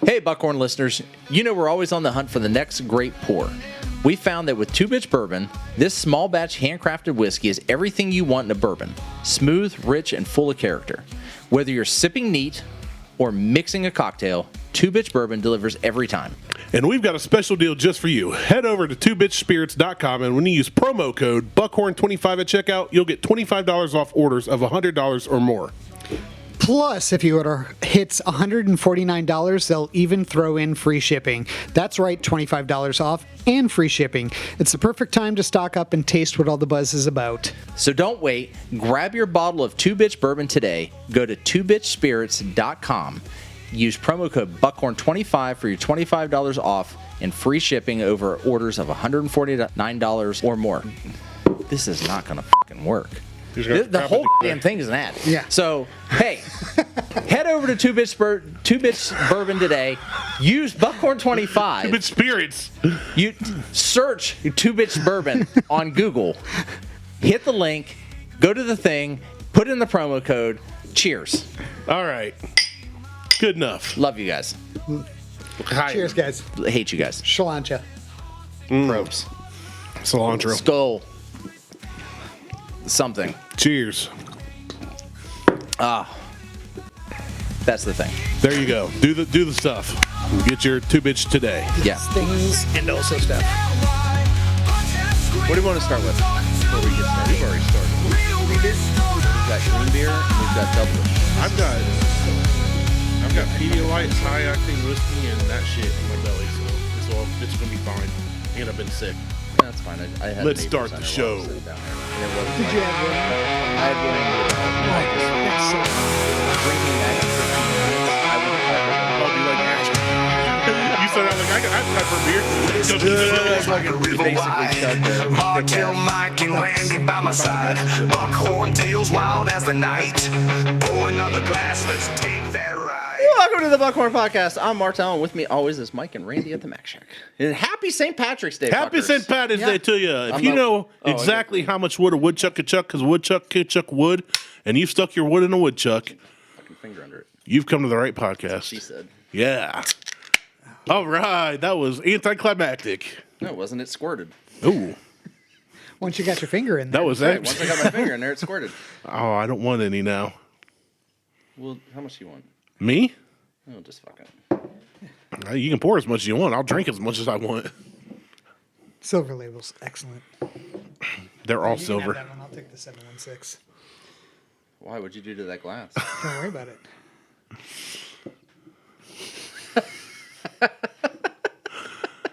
Hey, Buckhorn listeners, you know we're always on the hunt for the next great pour. We found that with 2 Bitch Bourbon, this small batch handcrafted whiskey is everything you want in a bourbon. Smooth, rich, and full of character. Whether you're sipping neat or mixing a cocktail, 2 Bitch Bourbon delivers every time. And we've got a special deal just for you. Head over to 2bitchspirits.com, and when you use promo code Buckhorn25 at checkout, you'll get $25 off orders of $100 or more. Plus, if you order hits $149, they'll even throw in free shipping. That's right, $25 off and free shipping. It's the perfect time to stock up and taste what all the buzz is about. So don't wait. Grab your bottle of 2 Bitch Bourbon today. Go to 2bitchspirits.com. Use promo code Buckhorn25 for your $25 off and free shipping over orders of $149 or more. This is not going to fucking work. The whole damn thing is an ad. Yeah. So, hey, head over to 2 Bitch Bourbon today. Use Buckhorn25. 2 Bitch Spirits. You search 2 Bitch Bourbon on Google. Hit the link. Go to the thing. Put in the promo code. Cheers. All right. Good enough. Love you guys. Hi. Cheers, guys. Hate you guys. Shalancha. Probes. Cilantro. Skull. Something. Cheers. That's the thing. There you go. Do the stuff. Get your 2 Bitch today. Yeah. Things and also stuff. What do you want to start with? Before we get started. We've already started. We've got green beer and we've got Doublish. I've got Pedialyte, high octane whiskey, and that shit in my belly, so it's gonna be fine. And I've been sick. That's fine. I had Let's an 8% start the show. while I was sitting down there. And it wasn't Did like- you have one? I had one. That's so Drinking that in 15 minutes. I would I'll be like, you said I was like, I have time for a beer. basically shut the Martelle, Mike, and Randy by my side. Buckhorn tails wild as the night. Pour another glass, let's take that ride. Welcome to the Buckhorn Podcast. I'm Martelle, and with me always is Mike and Randy at the Mac Shack. And happy St. Patrick's Day, Happy fuckers. St. Patrick's Day to you. If you know exactly how much wood a woodchuck could chuck, because woodchuck could chuck wood, and you've stuck your wood in a woodchuck, Fucking finger under it. you've come to the right podcast. She said. Yeah. All right. That was anticlimactic. No, it wasn't. It squirted. Ooh. Once you got your finger in there. That was Right, it. once I got my finger in there, it squirted. Oh, I don't want any now. Well, how much do you want? Me? Oh, just fucking. You can pour as much as you want. I'll drink as much as I want. Silver label's excellent. They're all You can silver. have that one. I'll take the 716. Why would you do to that glass? Don't worry about it.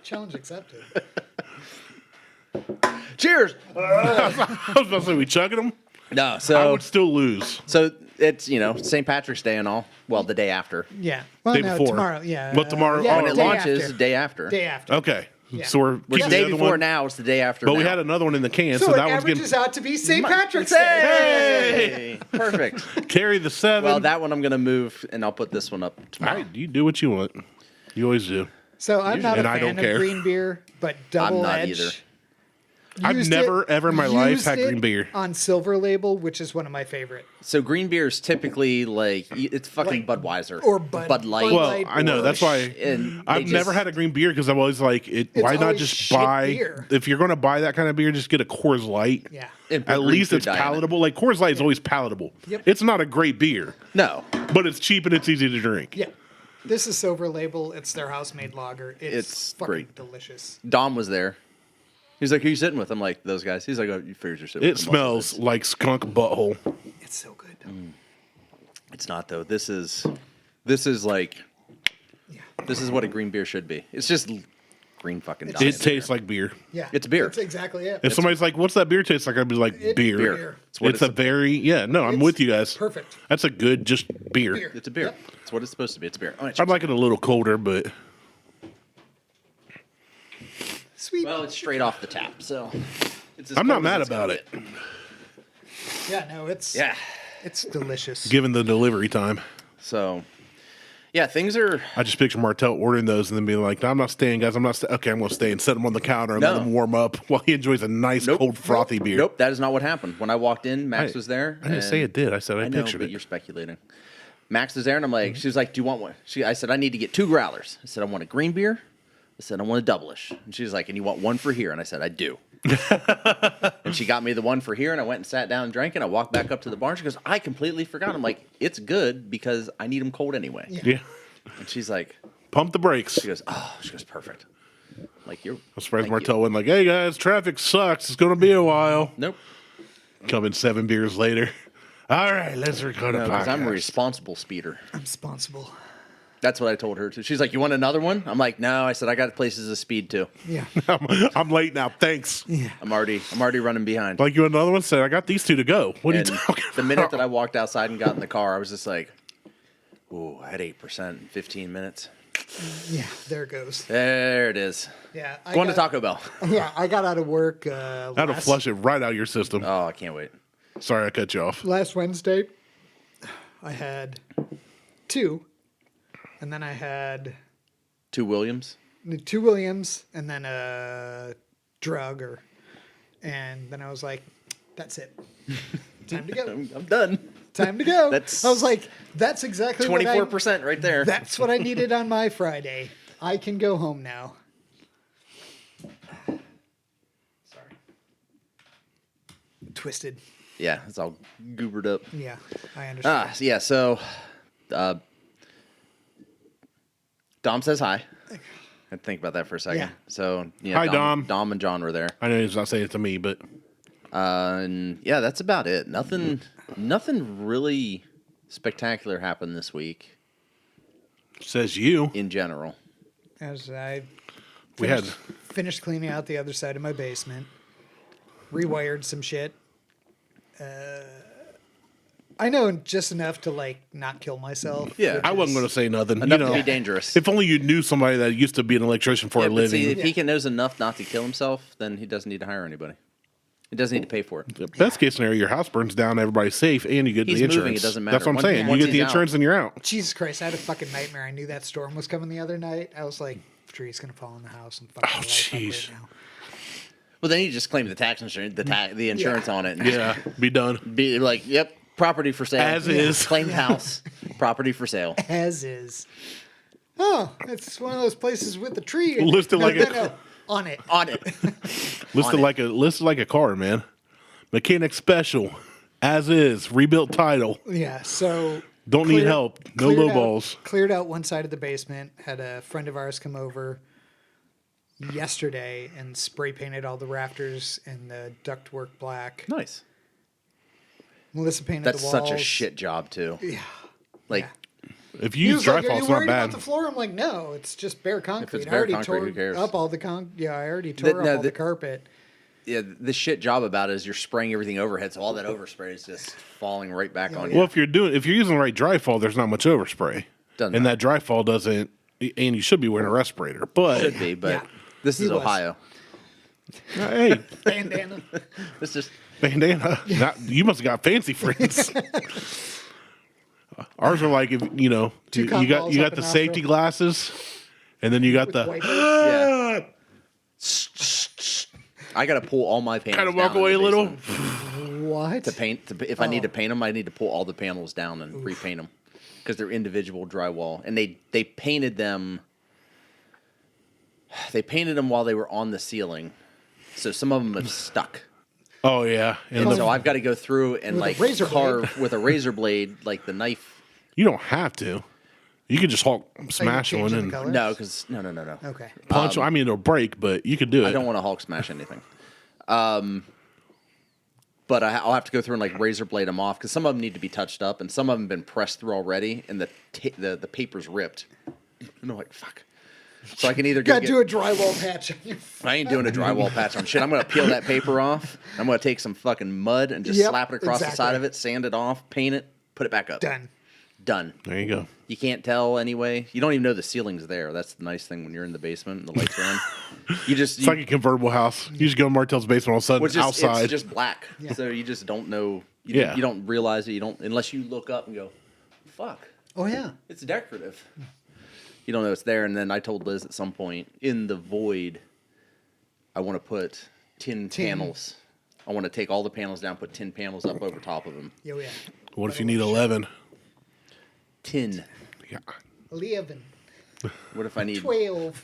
Challenge accepted. Cheers! I was about to say, we chugging them? No, I so would still lose. it's St. Patrick's Day and all. Well, the day after. Yeah. Well, Day no, before. tomorrow. Yeah. What, tomorrow? Yeah, Oh, When it day launches, after. day after. Day after. Okay. Yeah. So we're Which keeping day the other before one. now is the day after. But we now. had another one in the can, So, so it that one's averages getting out to be St. Patrick's Day. Hey! Perfect. carry the 7. Well, that one I'm going to move, and I'll put this one up All tomorrow. right, you do what you want. You always do. So I'm not a And I don't fan care. of green beer, but Double not Edge. either. I've used never, it- ever in my life used had it green beer. on Silver Label, which is one of my favorite. So green beer is typically like it's fucking Like- Budweiser or Bud Light. Bud Well, Light I know. That's why And I've they never just- had a green beer because I'm always like, why not always just shit buy? beer. If you're going to buy that kind of beer, just get a Coors Light. Yeah. and put At green least food it's dye in it. palatable. Like Coors Light is always palatable. Yep. It's not a great beer, No, but it's cheap and it's easy to drink. Yeah. This is Silver Label. It's their house-made lager. It's fucking great. delicious. Dom was there. He's like, "Who you sitting with?" I'm like, "Those guys." He's like, "Oh, you figures you're sitting It with them." smells like skunk butthole. It's so good. It's not though. This is like Yeah. this is what a green beer should be. It's just green fucking. It diet tastes beer. like beer. Yeah. It's beer. That's exactly it. If somebody's like, "What's that beer taste like?" I'd be like, It's "Beer." beer. It's what It's a very No, I'm It's with you guys. perfect. That's a good just beer. Beer. It's a beer. Yep. It's what it's supposed to be. It's a beer. All right, I'd like it a little colder, but Sweet. well, it's straight off the tap, so it's as I'm not cold as mad it's about gonna it. get. Yeah, no, it's Yeah. it's delicious. Given the delivery time, So, yeah, things are. I just picture Martell ordering those and then being like, "No, I'm not staying, guys. I'm not. Okay, I'm going to stay and set them on the counter and No. let him warm up while he enjoys a nice Nope. cold frothy beer." Nope, that is not what happened. When I walked in, Max was there. I didn't say and- it did. I said I I know, pictured but it. you're speculating. Max was there, and I'm like, she was like, do you want one? I said, I need to get 2 growlers. I said, I want a green beer. I said, I want a Doublish. And she was like, and you want one for here? And I said, I do. And she got me the one for here, and I went and sat down and drank it. I walked back up to the bar, and she goes, I completely forgot. I'm like, it's good because I need them cold anyway. Yeah. And she's like, Pump the brakes. she goes, perfect. I'm like, you're. I'm surprised thank Martelle you. went like, hey guys, traffic sucks. It's going to be a while. Nope. Come in 7 beers later. All right, let's record a Because podcast. I'm a responsible speeder. I'm responsible. That's what I told her too. She's like, you want another one? I'm like, no. I said, I got places to speed too. Yeah. I'm late now. Thanks. Yeah. I'm already running behind. Like you want another one? Said I got these 2 to go. What are And you talking about? the minute that I walked outside and got in the car, I was just like, ooh, I had 8% in 15 minutes. Yeah. There it goes. There it is. Yeah. Going to Taco Bell. Yeah. I got out of work That'll flush it right out of your system. Oh, I can't wait. Sorry, I cut you off. last Wednesday. I had 2, and then I had 2 Williams. 2 Williams, and then a drug, and then I was like, "That's it, time to go, I'm done. time to go." That's I was like, "That's exactly 24% right there. That's what I needed on my Friday. I can go home now." Sorry, twisted. Yeah, it's all goobered up. Yeah, I understand. Yeah, so Dom says hi. I had to think about that for a second. Yeah. So, Hi, Dom. Dom and John were there. I know he's not saying it to me, but And yeah, that's about it. Nothing really spectacular happened this week says you. in general. As I We had finished cleaning out the other side of my basement, rewired some shit. I know just enough to like not kill myself. Yeah. I wasn't going to say nothing. Enough you know, to be dangerous. If only you knew somebody that used to be an electrician for a But living. see, if he knows enough not to kill himself, then he doesn't need to hire anybody. He doesn't need to pay for it. The best case scenario, your house burns down, everybody's safe, and you get He's the moving, insurance. it doesn't That's matter. what I'm saying. You Once get the he's insurance out. and you're out. Jesus Christ, I had a fucking nightmare. I knew that storm was coming the other night. I was like, tree's gonna fall in the house and fucking Oh, light up jeez. right now. Well, then you just claim the tax insurance, the insurance on it. And Yeah, be done. Be like, yep, property for sale. As is. Claimed house, property for sale. As is. Oh, it's one of those places with a tree. Listed like a- no, on it. On it. Listed like a car, man. Mechanic special, as is, rebuilt title. Yeah. So Don't need help. No cleared low out- balls. Cleared out one side of the basement. Had a friend of ours come over yesterday and spray painted all the rafters and the ductwork black. Nice. Melissa painted That's the walls. such a shit job, too. Yeah. Like, Yeah. If He you use was dry like, "Are fall, you it's not worried bad. about the floor?" I'm like, "No, it's just bare concrete. it's I bare already concrete, tore who cares?" up all the Yeah, I already tore no, up all the carpet. yeah, the shit job about it is you're spraying everything overhead, so all that overspray is just falling right back on you. Well, if you're using the right dry fall, there's not much overspray, Doesn't and matter. that dry fall doesn't. And you should be wearing a respirator, but Should be, but Yeah. this is He was. Ohio. hey, Bandana. This is bandana. You must have got fancy friends. Ours are like if you know Two you cotton got balls you up got the an safety nostril. glasses, and then you got the Wipers. yeah. I got to pull all my panels. kind of walk down in away a the little. basement What? to paint. If I need to paint them, I need to pull all the panels down and repaint them because they're individual drywall, and they painted them. They painted them while they were on the ceiling, so some of them have stuck. Oh yeah, And and so I've got to go through and With a like razor carve with a razor blade, like the knife. you don't have to. You could just Hulk smash one changing the and color? No, because no. Okay. punch. I mean, it'll break, but you could do it. I don't want to Hulk smash anything. But I'll have to go through and like razor blade them off because some of them need to be touched up and some of them have been pressed through already and the paper's ripped. And I'm like, fuck. So I can either Got to do a drywall patch on your. I ain't doing a drywall patch on shit. I'm going to peel that paper off. I'm going to take some fucking mud and just Yep, slap it across the exactly. side of it, sand it off, paint it, put it back up. Done. Done. There you go. You can't tell anyway. You don't even know the ceiling's there. That's the nice thing when you're in the basement and the lights are on. It's like a convertible house. You just go to Martelle's basement all of a sudden Which is, outside. it's just black. Yeah. So you just don't know. Yeah. You don't realize it. You don't unless you look up and go, fuck, Oh yeah. it's decorative. You don't know it's there. And then I told Liz at some point in the void, I want to put tin panels. I want to take all the panels down, put tin panels up over top of them. Oh yeah. What if you need 11? 10. Yeah. 11. What if I need 12.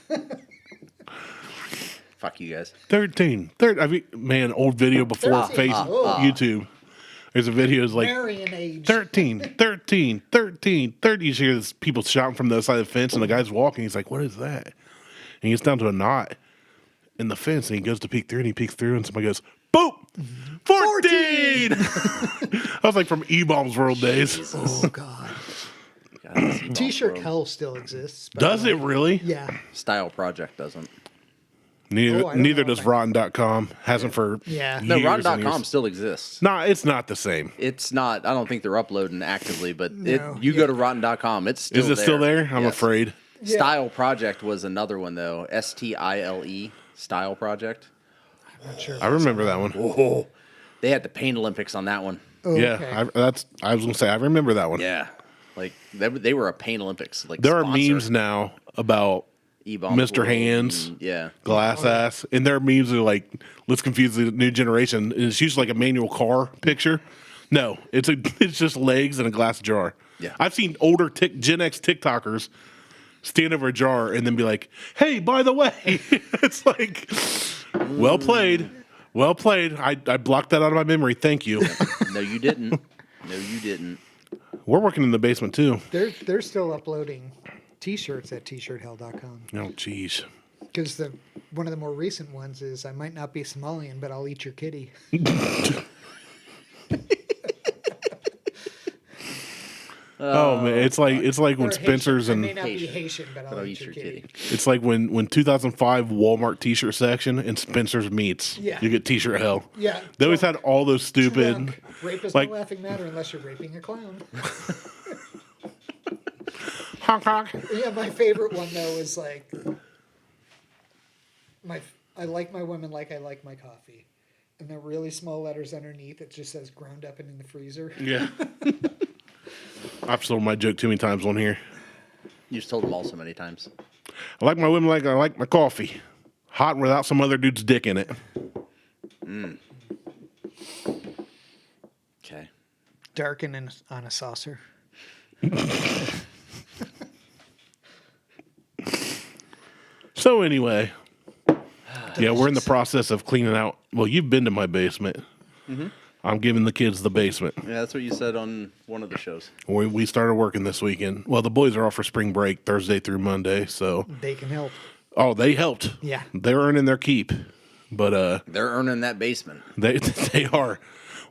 Fuck you guys. 13. I mean, man, old video before YouTube. There's a video is like Marion age. 13, 13, 13, 30. You hear this people shouting from the other side of the fence, and the guy's walking. He's like, "What is that?" And he gets down to a knot in the fence, and he goes to peek through, and he peeks through, and somebody goes, "Boop, 14." I was like from E-Bombs World days. Oh, God. T-shirt hell still exists. Does it really? Yeah. Style Project doesn't. Neither does Rotten.com. Hasn't for Yeah. No, years and Rotten.com years. still exists. No, it's not the same. It's not. I don't think they're uploading actively, but No. you go to Rotten.com. It's still Is it still there? I'm Yes. afraid. Yeah. Style Project was another one though. STILE Style Project. I'm not sure. I remember that one. Oh, they had the Paint Olympics on that one. Oh, Yeah, okay. I was gonna say I remember that one. Yeah, like they were a Paint Olympics. Like There are sponsor. memes now about E-Bombs Mr. World, Hands. and, yeah. Glass ass, and their memes are like, let's confuse the new generation. And it's usually like a manual car picture. No, it's just legs and a glass jar. Yeah. I've seen older Gen X TikTokers stand over a jar and then be like, "Hey, by the way," it's like, well played, well played. I blocked that out of my memory. Thank you. No, you didn't. No, you didn't. We're working in the basement too. They're still uploading T-shirts at tshirthell.com. Oh, jeez. Because one of the more recent ones is, I might not be Somalian, but I'll eat your kitty. Oh man, it's like when Or Spencer's Haitian. and I may not be Haitian, Haitian, but I'll eat your kitty. it's like when 2005 Walmart T-shirt section and Spencer's meets. Yeah. You get T-shirt hell. Yeah. They always had all those stupid. Drunk. Rape is like- no laughing matter unless you're raping a clown. Honk honk. Yeah, my favorite one though is like, I like my women like I like my coffee, and the really small letters underneath it just says ground up and in the freezer. Yeah. I've sold my joke too many times on here. You just told them all so many times. I like my women like I like my coffee, hot and without some other dude's dick in it. Okay. Darken on a saucer. So anyway, yeah, we're in the process of cleaning out. Well, you've been to my basement. Mm-hmm. I'm giving the kids the basement. Yeah, that's what you said on one of the shows. We started working this weekend. Well, the boys are off for spring break Thursday through Monday, so They can help. oh, they helped. Yeah. They're earning their keep, but They're earning that basement. they are.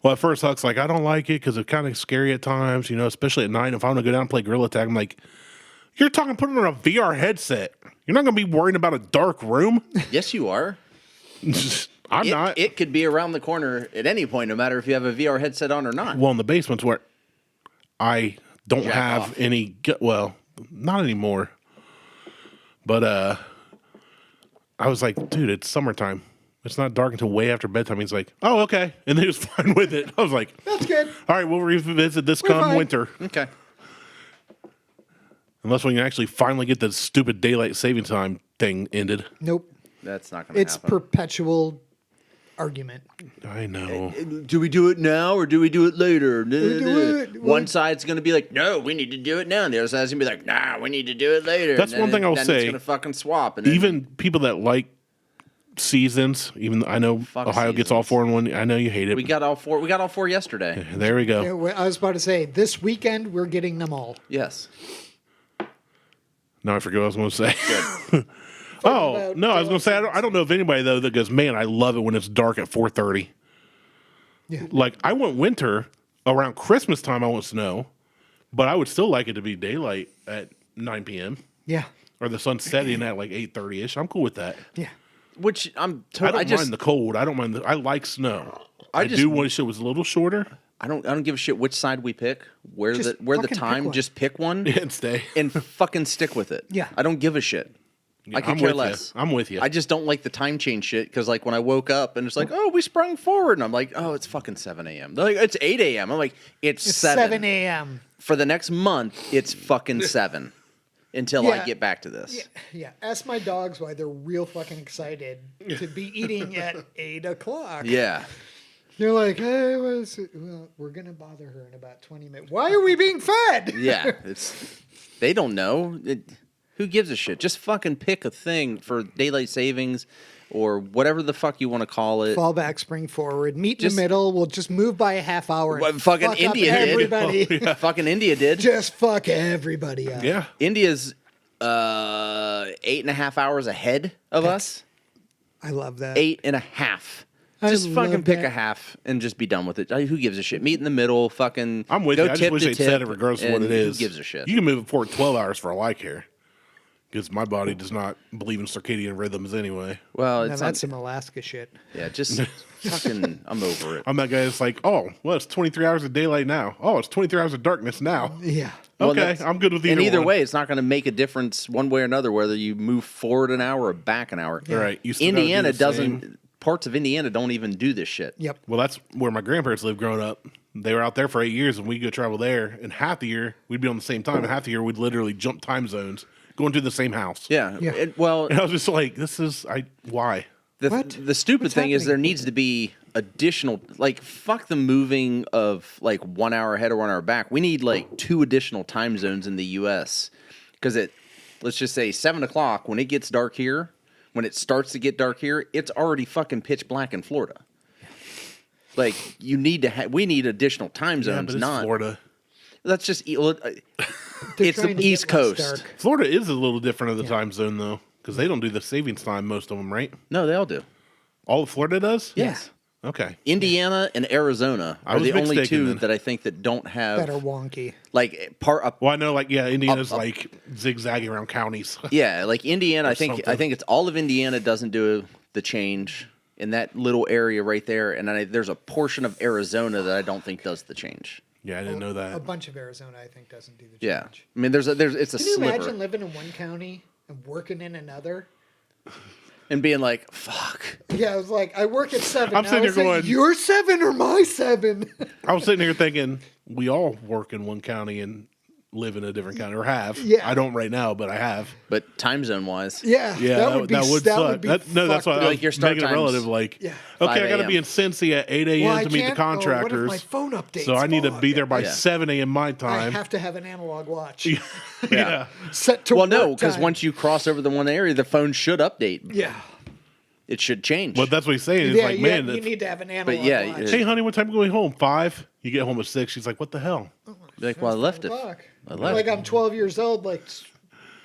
Well, at first Huck's like, I don't like it because it's kind of scary at times, you know, especially at night. If I'm gonna go down and play Gorilla Tag, I'm like, you're talking putting on a VR headset. You're not gonna be worrying about a dark room. Yes, you are. I'm not. It could be around the corner at any point, no matter if you have a VR headset on or not. Well, in the basement's where I don't Jack have off. any. Well, not anymore. But I was like, dude, it's summertime. It's not dark until way after bedtime. He's like, oh, okay, and he was fine with it. I was like, That's good. all right, we'll revisit this We're come fine. winter, Okay. unless we can actually finally get the stupid daylight saving time thing ended. Nope. That's not going to It's happen. perpetual argument. I know. Do we do it now or do we do it later? do it. One side's going to be like, no, we need to do it now. And the other side's going to be like, nah, we need to do it later. That's And one then thing I'll then say. It's going to fucking swap. And then, Even people that like seasons, even I know Fuck Ohio gets all seasons. 4-1. I know you hate it. we got all four. We got all four yesterday. There we go. Yeah, well, I was about to say, this weekend, we're getting them all. Yes. No, I forget what I was going to say. Oh about no, I was going to say I don't know of anybody though that goes, man, I love it when it's dark at 4:30. Yeah. Like I want winter around Christmas time. I want snow, but I would still like it to be daylight at 9 p.m. Yeah. or the sun setting at like 8:30 ish. I'm cool with that. Yeah. Which I'm I totally. don't mind the cold. I don't mind. I like snow. I just- do wish it was a little shorter I don't give a shit which side we pick. Where Just the fucking pick time. one. Just pick one and stay. and fucking stick with it. Yeah. I don't give a shit. I could I'm care with less. you. I'm with you. I just don't like the time change shit because, like, when I woke up and it's like, oh, we sprung forward, and I'm like, oh, it's fucking 7 a.m. They're like, it's 8 a.m. I'm like, it's 7 a.m. For the next month, it's fucking 7 until I Yeah. get back to this. Yeah. Ask my dogs why they're real fucking excited to be eating at 8 o'clock. Yeah. They're like, hey, well, we're going to bother her in about 20 minutes. Why are we being fed? Yeah, they don't know. Who gives a shit? Just fucking pick a thing for daylight savings or whatever the fuck you want to call it. Fall back, spring forward, meet in the middle. We'll just move by a half hour. What And fucking fuck India up did. everybody. Oh, yeah. Fucking India did. Just fuck everybody up. Yeah. India's 8.5 hours ahead of us. I love that. 8.5. I Just love fucking pick that. a half and just be done with it. Who gives a shit? Meet in the middle. Fucking. I'm with go you. I just tip wish to they'd tip, said it regardless of what and it is. Who gives a shit? You can move it forward 12 hours for all I care. Because my body does not believe in circadian rhythms anyway. Well, Now it's that's some Alaska shit. yeah. Just fucking. I'm over it. I'm that guy that's like, oh, well, it's 23 hours of daylight now. Oh, it's 23 hours of darkness now. Yeah. Well, Okay, that's- I'm good with either And either one. way, it's not going to make a difference one way or another whether you move forward an hour or back an hour. Right, you still gotta do Indiana the doesn't. same. Parts of Indiana don't even do this shit. Yep. Well, that's where my grandparents lived growing up. They were out there for 8 years, and we'd go travel there. And half the year, we'd be on the same time. And half the year, we'd literally jump time zones, going to the same house. Yeah. Yeah. Well, And I was just like, why? What? the stupid What's thing is happening? there needs to be additional, like, fuck the moving of like 1 hour ahead or 1 hour back. We need like 2 additional time zones in the U.S. because let's just say 7 o'clock when it gets dark here. When it starts to get dark here, it's already fucking pitch black in Florida. Like, you need to we need additional time Yeah, zones, but it's not Florida. That's just They're it's trying the to East get less Coast. dark. Florida is a little different of the time zone, though, because they don't do the savings time, most of them, right? No, they all do. All of Florida does? Yes. Okay. Indiana and Arizona I are was the only mistaken two then. that I think that don't have That are wonky. like Well, I know, like, yeah, Indiana's Up. like zigzagging around counties. Yeah, like Indiana, I think something. it's all of Indiana doesn't do the change in that little area right there, and then there's a portion of Arizona that I don't think does the change. Yeah, I didn't know A that. bunch of Arizona, I think, doesn't do the change. Yeah, I mean there's it's a Can you sliver, imagine living in one county and working in another? and being like, fuck. Yeah, I was like, I work at 7. I'm Now sitting I here say, going- your 7 or my 7? I was sitting here thinking, we all work in one county and live in a different county, or have. Yeah. I don't right now, but I have. But time zone wise, Yeah, Yeah, that would be that would that suck. would be No, that's why fucked I up. Like was your start making a times- relative like, Yeah. okay, 5 I got to a.m. be in Cincy at 8 a.m. Well, I to meet the can't- oh, what if contractors. my phone updates so I need to fuck? be there by Yeah. 7 a.m. my I time. have to have an analog watch Yeah. set to well, no, work because time. once you cross over the one area, the phone should update. Yeah. It should change. But that's what he's saying. He's Yeah, like, yeah, man, you that's- need to have an analog yeah, watch. hey, honey, what time are you going home? 5? You get home at 6. She's like, what the hell? Be like, well, I left it. Fuck. I left. Like I'm 12 years old, like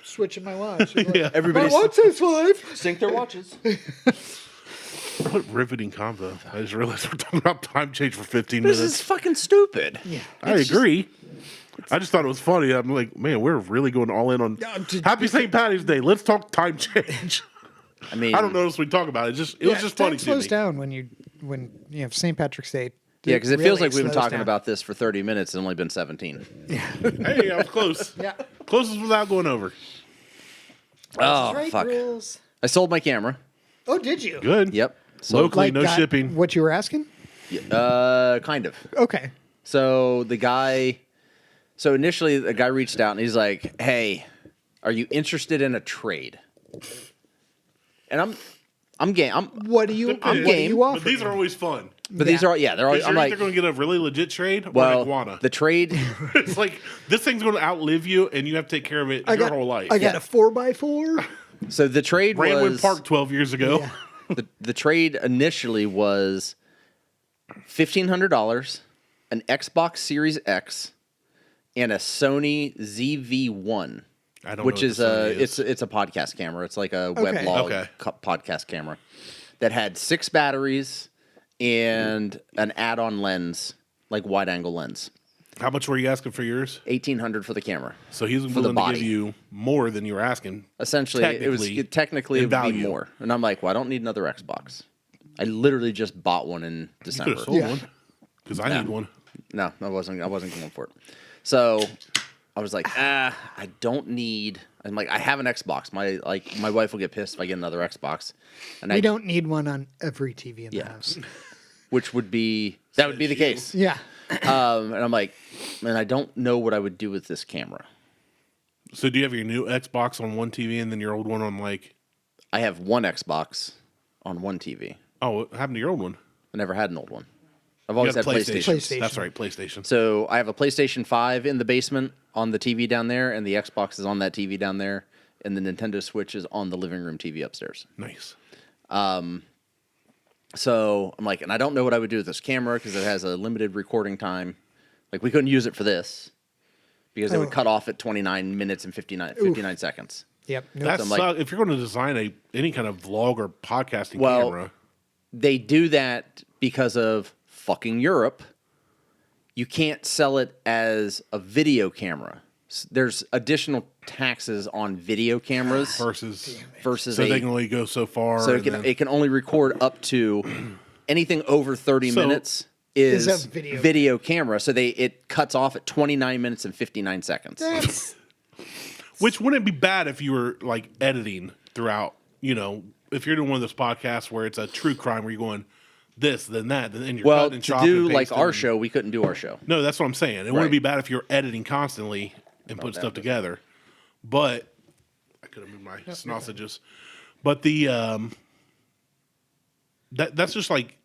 switching my watch. Like, Yeah. Everybody's my watch says 5. sync their watches. What riveting convo. I just realized we're talking about time change for 15 This minutes. is fucking stupid. Yeah. I agree. I just thought it was funny. I'm like, man, we're really going all in on Happy St. Patty's Day. Let's talk time change. I mean, I don't notice we talk about it. It was just time funny to slows me. down when you have St. Patrick's Day. Yeah, because it feels really like we've been slows talking down. about this for 30 minutes. It's only been 17. Hey, I was close. Yeah. Closest without going over. Oh, Right, fuck. rules. I sold my camera. Oh, did you? Good. Yep. So, Locally, no got shipping. What you were asking? kind of. Okay. So so initially the guy reached out and he's like, hey, are you interested in a trade? And I'm game. What do you? What do game, you But offer? these are always fun. But these are, they're all, Because I'm you're either like, going to get a really legit trade or well, an iguana. the trade, It's like, this thing's going to outlive you, and you have to take care of it your whole life. I got a 4x4. so the trade Brandwood was, Park 12 years ago. Yeah. the trade initially was $1,500, an Xbox Series X, and a Sony ZV-1. I don't know Which what is the Sony it's a podcast camera. It's like a Okay. weblog podcast camera that had 6 batteries and an add-on lens, like wide-angle lens. How much were you asking for yours? $1,800 for the camera. So he's the willing to body. give you more than you were asking. Essentially, it would in be value. more. And I'm like, well, I don't need another Xbox. I literally just bought one in You could December. have sold Yeah. one. Because I need one. No, I wasn't going for it. So I was like, I don't need. I'm like, I have an Xbox. My wife will get pissed if I get another Xbox. And We don't need one on every TV in the Yeah. house. which would be the case. Yeah. And I'm like, man, I don't know what I would do with this camera. So do you have your new Xbox on one TV and then your old one on like... I have one Xbox on one TV. Oh, what happened to your old one? I never had an old one. I've always You had got PlayStation. PlayStation. That's right, PlayStation. So I have a PlayStation 5 in the basement on the TV down there, and the Xbox is on that TV down there, and the Nintendo Switch is on the living room TV upstairs. Nice. So I'm like, and I don't know what I would do with this camera because it has a limited recording time. Like, we couldn't use it for this because it would cut off at 29 minutes and 59 seconds. Yep. Nope. That's I'm like- if you're going to design any kind of vlog or podcasting Well, camera. They do that because of fucking Europe. You can't sell it as a video camera. There's additional taxes on video cameras versus versus so they can only go so far. So and then- it can only record up to anything over 30 minutes is Is a video. video camera. So it cuts off at 29 minutes and 59 seconds. That's Which wouldn't be bad if you were like editing throughout, if you're doing one of those podcasts where it's a true crime where you're going this, then that, then you're Well, cutting and to chopping do and like pasting our and- show, we couldn't do our show. No, that's what I'm saying. It Right. wouldn't be bad if you're editing constantly and put stuff together. But I could have moved my sausages. But that's just like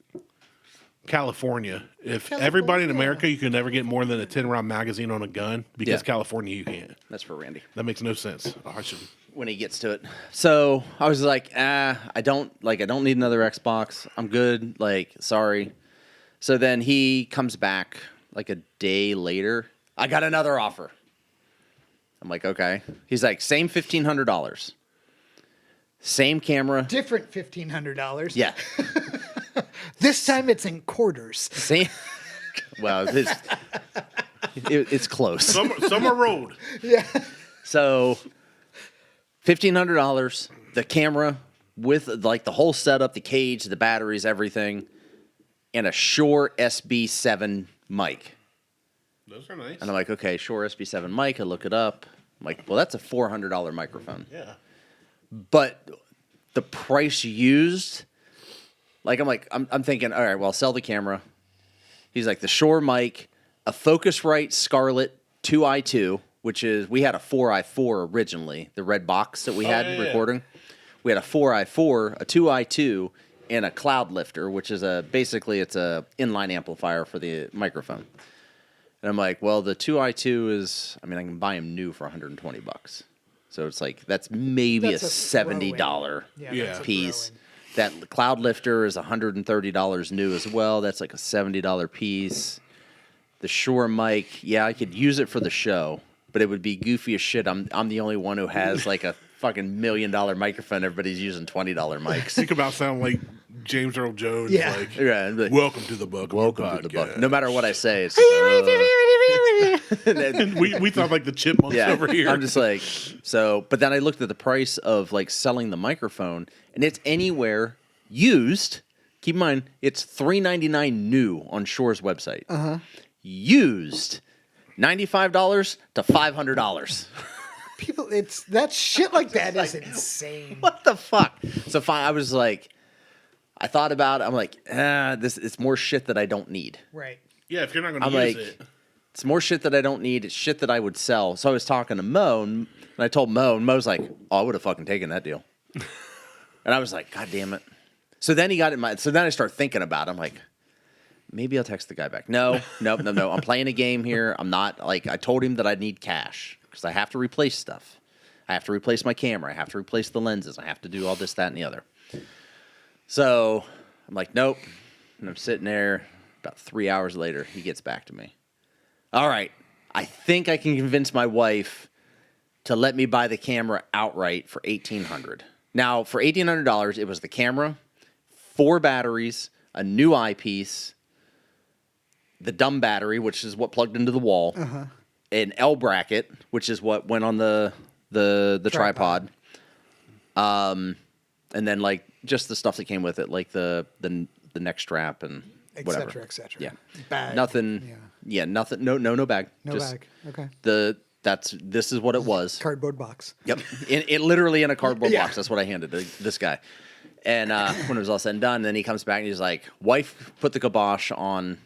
California. If everybody in America, you can never get more than a 10-round magazine on a gun because Yeah. California you can't. That's for Randy That makes no sense. Oh, I should. when he gets to it. So I was like, I don't need another Xbox. I'm good. Like, sorry. So then he comes back like a day later. I got another offer. I'm like, okay. He's like, same $1,500. Same camera. different $1,500. Yeah. This time it's in quarters. Same. Well, it's close. Summer Road. Yeah. So, $1,500. The camera with like the whole setup, the cage, the batteries, everything, and a Shure SB7 mic. Those are nice. And I'm like, okay, Shure SB7 mic. I look it up. I'm like, well, that's a $400 microphone. Yeah. But the price used, I'm thinking, all right, well, I'll sell the camera. He's like, the Shure mic, a Focusrite Scarlett 2i2, which is, we had a 4i4 originally, the red box that we had recording. We had a 4i4, a 2i2, and a cloud lifter, which is basically it's a inline amplifier for the microphone. And I'm like, well, the 2i2 is, I can buy them new for $120. So it's like, that's maybe That's a a $70 Yeah, Yeah. that's a piece. throw-in. That cloud lifter is $130 new as well. That's like a $70 piece. The Shure mic, yeah, I could use it for the show, but it would be goofy as shit. I'm the only one who has like a fucking $1 million microphone. Everybody's using $20 mics. Think about sounding like James Earl Jones. Yeah. Like, Yeah, and be like, welcome to the Buck. welcome to the buck. No matter what I say, it's we thought like the chipmunks over here. I'm just like, so, but then I looked at the price of like selling the microphone, and it's anywhere used. Keep in mind, it's $399 new on Shure's website. Used, $95 to $500. People, that shit like that is insane. What the fuck? So fine, I was like, I thought about it. I'm like, it's more shit that I don't need. Right. Yeah, if you're not going I'm to use like, it. it's more shit that I don't need. It's shit that I would sell. So I was talking to Mo, and I told Mo, and Mo's like, oh, I would have fucking taken that deal. And I was like, God damn it. So then he got in my, so then I start thinking about it. I'm like, maybe I'll text the guy back. No. I'm playing a game here. I'm not, like, I told him that I need cash because I have to replace stuff. I have to replace my camera. I have to replace the lenses. I have to do all this, that, and the other. So I'm like, nope. And I'm sitting there. About 3 hours later, he gets back to me. All right, I think I can convince my wife to let me buy the camera outright for $1,800. Now, for $1,800, it was the camera, 4 batteries, a new eyepiece, the dumb battery, which is what plugged into the wall, an L bracket, which is what went on the tripod, and then like just the stuff that came with it, like the neck strap and whatever, et cetera. Yeah, Bag. nothing. Yeah, nothing. No bag. No Just bag. Okay. This is what it was. Cardboard box. Yep, it literally in a cardboard Yeah. box. That's what I handed to this guy. And when it was all said and done, then he comes back and he's like, "Wife put the kibosh on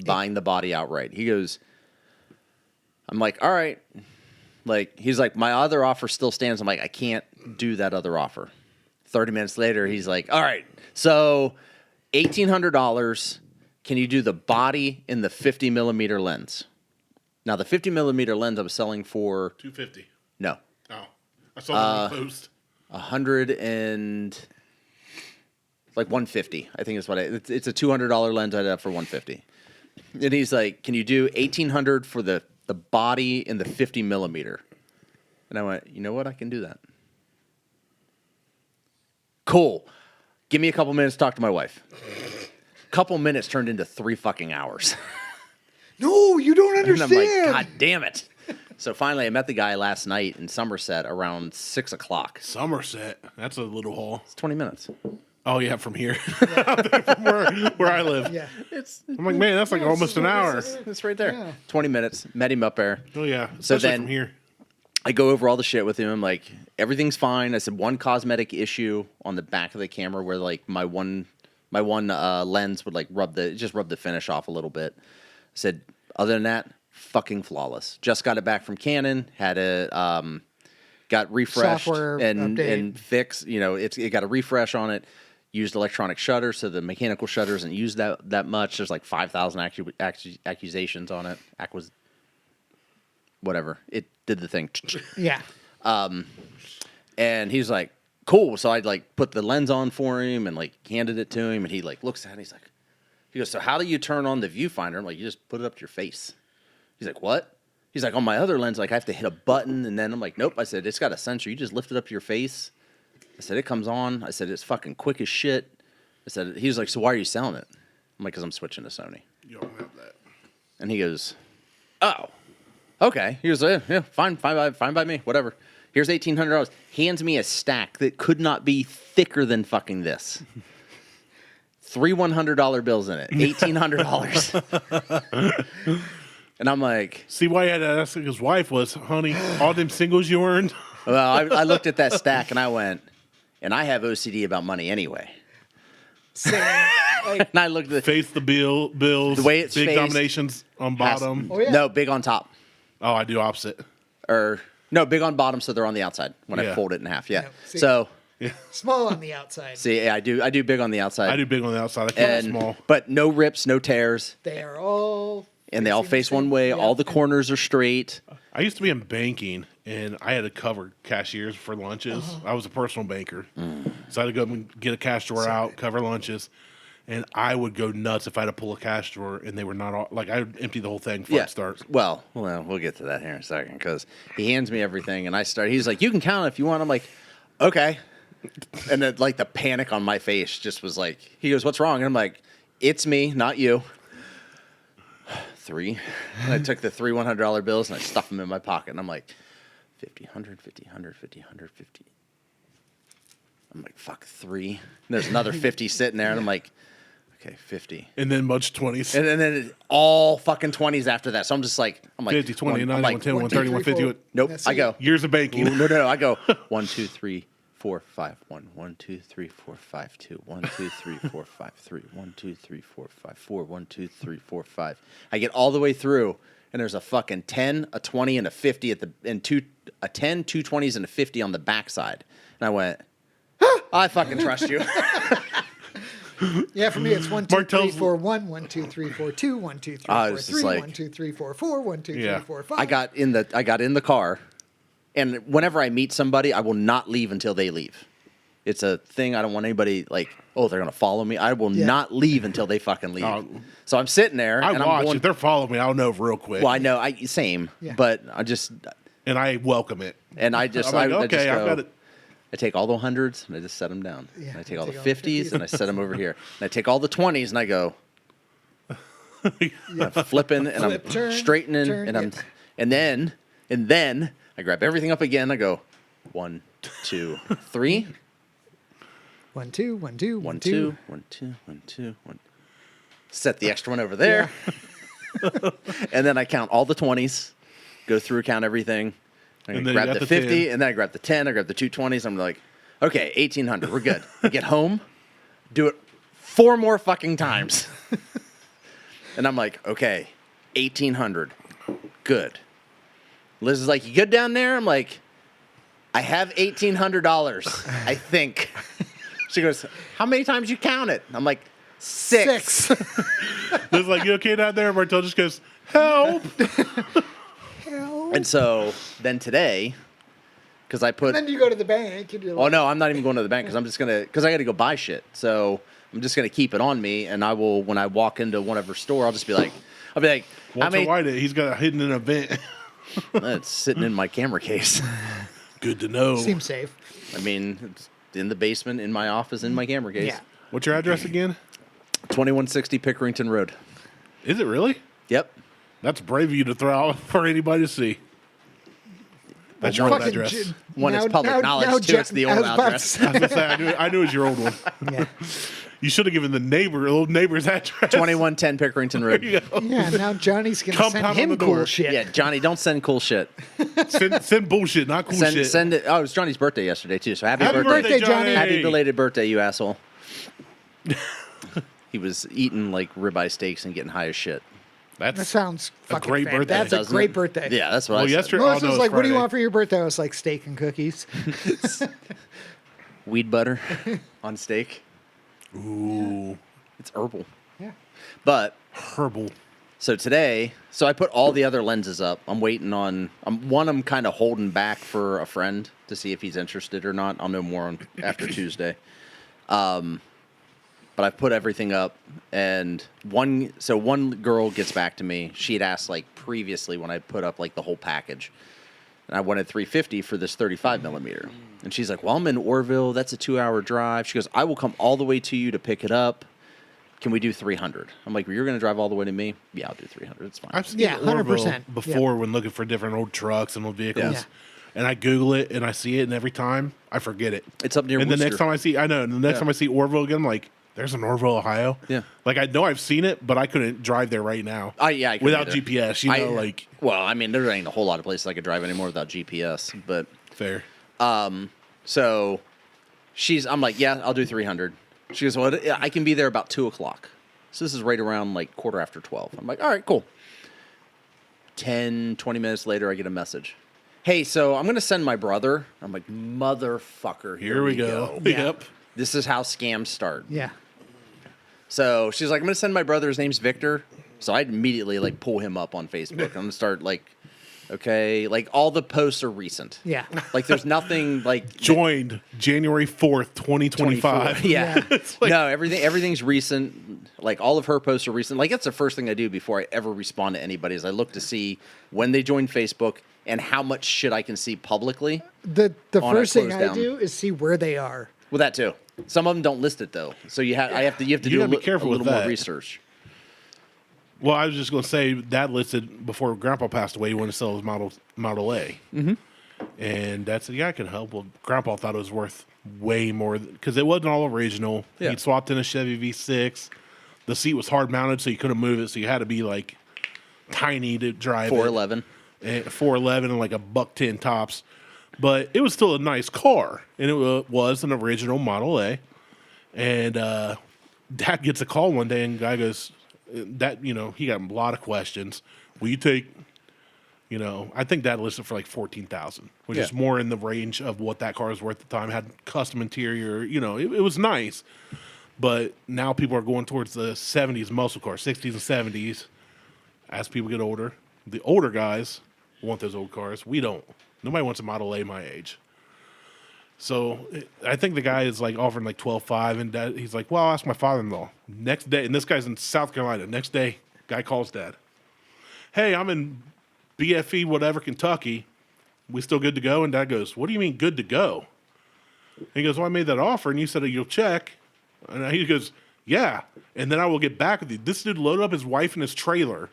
buying the body outright." He goes, "I'm like, all right." Like he's like, "My other offer still stands." I'm like, "I can't do that other offer." 30 minutes later, he's like, "All right, so $1,800, can you do the body in the 50 millimeter lens? Now, the 50 millimeter lens I was selling for... $250. No. Oh. I saw the post. 100 and... like 150, I think is what it's a $200 lens I had up for 150. And he's like, can you do 1800 for the body in the 50 millimeter? And I went, you know what? I can do that. Cool. Give me a couple minutes to talk to my wife. Couple minutes turned into 3 fucking hours. No, you don't understand. And I'm like, God damn it. So finally, I met the guy last night in Somerset around 6 o'clock. Somerset. That's a little haul. It's 20 minutes. Oh, yeah, from here. From where I live. Yeah. I'm like, man, that's like almost an hour. It's right there. Yeah. 20 minutes. Met him up there. Oh, yeah. So Especially then from here. I go over all the shit with him. I'm like, everything's fine. I said, one cosmetic issue on the back of the camera where like my one lens would like rub the finish off a little bit. I said, other than that, fucking flawless. Just got it back from Canon. Had it got refreshed Software and update. fixed. You know, it got a refresh on it. Used electronic shutter, so the mechanical shutter isn't used that much. There's like 5,000 accusations on it. Whatever. It did the thing. Yeah. And he's like, cool. So I'd like put the lens on for him and like handed it to him, and he like looks at it. And he goes, so how do you turn on the viewfinder? I'm like, you just put it up to your face. He's like, what? He's like, on my other lens, like I have to hit a button, and then I'm like, nope. I said, it's got a sensor. You just lift it up to your face. I said, it comes on. I said, it's fucking quick as shit. I said, he was like, so why are you selling it? I'm like, because I'm switching to Sony. You don't have that. And he goes, oh, okay. He goes, yeah, fine by me, whatever. Here's $1,800. Hands me a stack that could not be thicker than fucking this. 3 $100 bills in it. $1,800. And I'm like... See why he had to ask his wife was, honey, all them singles you earned? Well, I looked at that stack and I went, and I have OCD about money anyway. So, like, And I looked at Face the bills. The way it's big faced dominations on bottom. Oh, yeah. No, big on top. Oh, I do opposite. Or, no, big on bottom so they're on the outside when I Yeah. fold it in half. Yeah. Yeah, see. So, small on the outside. see, yeah, I do big on the outside. I do big on the outside. I keep it And, small. but no rips, no tears. They are all... And they all facing the face one same- way. yeah. All the corners are straight. I used to be in banking, and I had to cover cashiers for lunches. I was a personal banker. So I had to go and get a cash drawer out, cover lunches. And I would go nuts if I had to pull a cash drawer, and they were not all... Like, I would empty the whole thing before it starts. Well, we'll get to that here in a second because he hands me everything and I start. He's like, "You can count it if you want." I'm like, "Okay." And then, like, the panic on my face just was like, he goes, "What's wrong?" And I'm like, "It's me, not you." 3. And I took the 3 $100 bills and I stuffed them in my pocket. And I'm like, 50, 100, 50, 100, 50, 100, 50. I'm like, fuck, 3. And there's another 50 sitting there. And I'm like, okay, 50. And then much 20s. And then all fucking 20s after that. So I'm just like, 50, 20, 90, I'm like, 110, 130, 150. nope. That's I it. go, Years of banking. no. I go 1, 2, 3, 4, 5, 1, 1, 2, 3, 4, 5, 2, 1, 2, 3, 4, 5, 3, 1, 2, 3, 4, 5, 4, 1, 2, 3, 4, 5. I get all the way through, and there's a fucking 10, a 20, and a 50 and a 10, 2 20s, and a 50 on the backside. And I went, I fucking trust you. Yeah, for me it's 1, 2, 3, Martelle's- 4, 1, 1, 2, 3, 4, 2, 1, 2, 3, I 4, was just 3, like- 1, 2, 3, 4, 4, 1, 2, 3, Yeah. 4, 5. I got in the car, and whenever I meet somebody, I will not leave until they leave. It's a thing. I don't want anybody like, oh, they're gonna follow me. I will not leave until they fucking leave. So I'm sitting there, I and watch. I'm going. If they're following me, I'll know real quick. Well, I know, same, Yeah. but I just And I welcome it. and I just I'm like, I okay, just I go, got it. I take all the 100s and I just set them down. Yeah, And I take all the take all the 50s and I set them over here. And I take all the 20s and I go. I'm flipping and Flip, I'm turn, straightening turn, and I'm yeah. and then I grab everything up again. I go 1, 2, 3. 1, 2, 1, 2, 1, 2, 1, 2, 1, 2, 1. Set the extra one over there. And then I count all the 20s, go through, count everything. I And then you grab got the the 50, 10. and then I grab the 10, I grab the 2 20s. I'm like, okay, 1,800, we're good. I get home, do it 4 more fucking times. And I'm like, okay, 1,800, good. Liz is like, you good down there? I'm like, I have $1,800, I think. She goes, how many times you count it? I'm like, 6. It's like, you okay down there? Martelle just goes, help. And so then today, because I put. And then you go to the bank. And you're Oh no, I'm not even going to the bank because I'm just because I got to go buy shit. So I'm just gonna keep it on me, and I will when I walk into whatever store, I'll be like, Walter White, he's got a hidden an event. It's sitting in my camera case. Good to know. Seems safe. I mean, it's in the basement, in my office, in my camera case. Yeah. What's your address again? 2160 Pickerington Road. Is it really? Yep. That's brave of you to throw out for anybody to see. That's your old Fucking address. One is public knowledge, two, it's the old address. I was gonna say, I knew it was your old one. Yeah. You should have given the old neighbor's address. 2110 Pickerington Road. There you go. Yeah, now Johnny's going to Come send pound on him the cool door. shit. Yeah, Johnny, don't send cool shit. Send bullshit, not cool shit. Send it. Oh, it was Johnny's birthday yesterday, too. So happy Happy birthday. birthday, Johnny. Happy belated birthday, you asshole. He was eating like ribeye steaks and getting high as shit. That That's sounds fucking great fantastic. birthday, That's a doesn't great it? birthday. Yeah, that's what I said. yesterday. Melissa was it's like, what do you Friday. want for your birthday? I was like, steak and cookies. Weed butter on steak. Ooh, It's herbal. Yeah. But herbal. so today, I put all the other lenses up. I'm waiting on I'm kind of holding back for a friend to see if he's interested or not. I'll know more on after Tuesday. But I've put everything up, and one girl gets back to me. She had asked like previously when I put up like the whole package, and I wanted $350 for this 35 millimeter. And she's like, "Well, I'm in Orville. That's a 2-hour drive." She goes, "I will come all the way to you to pick it up. Can we do 300?" I'm like, well, "You're going to drive all the way to me? Yeah, I'll do 300. It's fine." I've seen Yeah, Orville 100%. before when looking for different old trucks and old vehicles. Yeah. And I Google it and I see it, and every time I forget it. It's up near And the next Worcester. time I see, and the next time I see Orville again, I'm like, there's an Orville, Ohio. Yeah. Like I know I've seen it, but I couldn't drive there right now. I couldn't without either. GPS, like Well, I mean, there ain't a whole lot of places I could drive anymore without GPS, but. fair. So I'm like, yeah, I'll do 300. She goes, well, I can be there about 2:00. So this is right around like 12:15. I'm like, all right, cool. 10, 20 minutes later, I get a message. Hey, so I'm going to send my brother. I'm like, motherfucker, Here we go. Yeah. Yep. This is how scams start. Yeah. So she's like, I'm going to send my brother. His name's Victor. So I'd immediately like pull him up on Facebook. I'm going to start like, okay, like all the posts are recent. Yeah. Like there's nothing like Joined January 4th, 2025. Yeah. Yeah. No, everything's recent. Like all of her posts are recent. Like that's the first thing I do before I ever respond to anybody is I look to see when they join Facebook and how much shit I can see publicly. The On first it, thing close I down. do is see where they are. Well, that too. Some of them don't list it though, so you have to You do gotta be careful a with little more that. research. Well, I was just going to say Dad listed before Grandpa passed away. He wanted to sell his Model A, and Dad said, "Yeah, I can help." Well, Grandpa thought it was worth way more because it wasn't all original. Yeah. He'd swapped in a Chevy V6. The seat was hard mounted, so you couldn't move it. So you had to be like tiny to drive 411. it. 411 and like a $110 tops. But it was still a nice car, and it was an original Model A. And Dad gets a call one day, and guy goes, he got a lot of questions. Will you take, I think Dad listed for like $14,000, which is more in the range of what that car was worth at the time. Had custom interior, it was nice. But now people are going towards the 70s muscle cars, 60s and 70s. As people get older, the older guys want those old cars. We don't. Nobody wants a Model A my age. So I think the guy is like offering like $12,500, and Dad, he's like, "Well, I'll ask my father-in-law." Next day, and this guy's in South Carolina. Next day, guy calls Dad. "Hey, I'm in BFE, whatever, Kentucky. We still good to go?" And Dad goes, "What do you mean good to go?" And he goes, "Well, I made that offer, and you said you'll check." And he goes, "Yeah, and then I will get back with you." This dude loaded up his wife in his trailer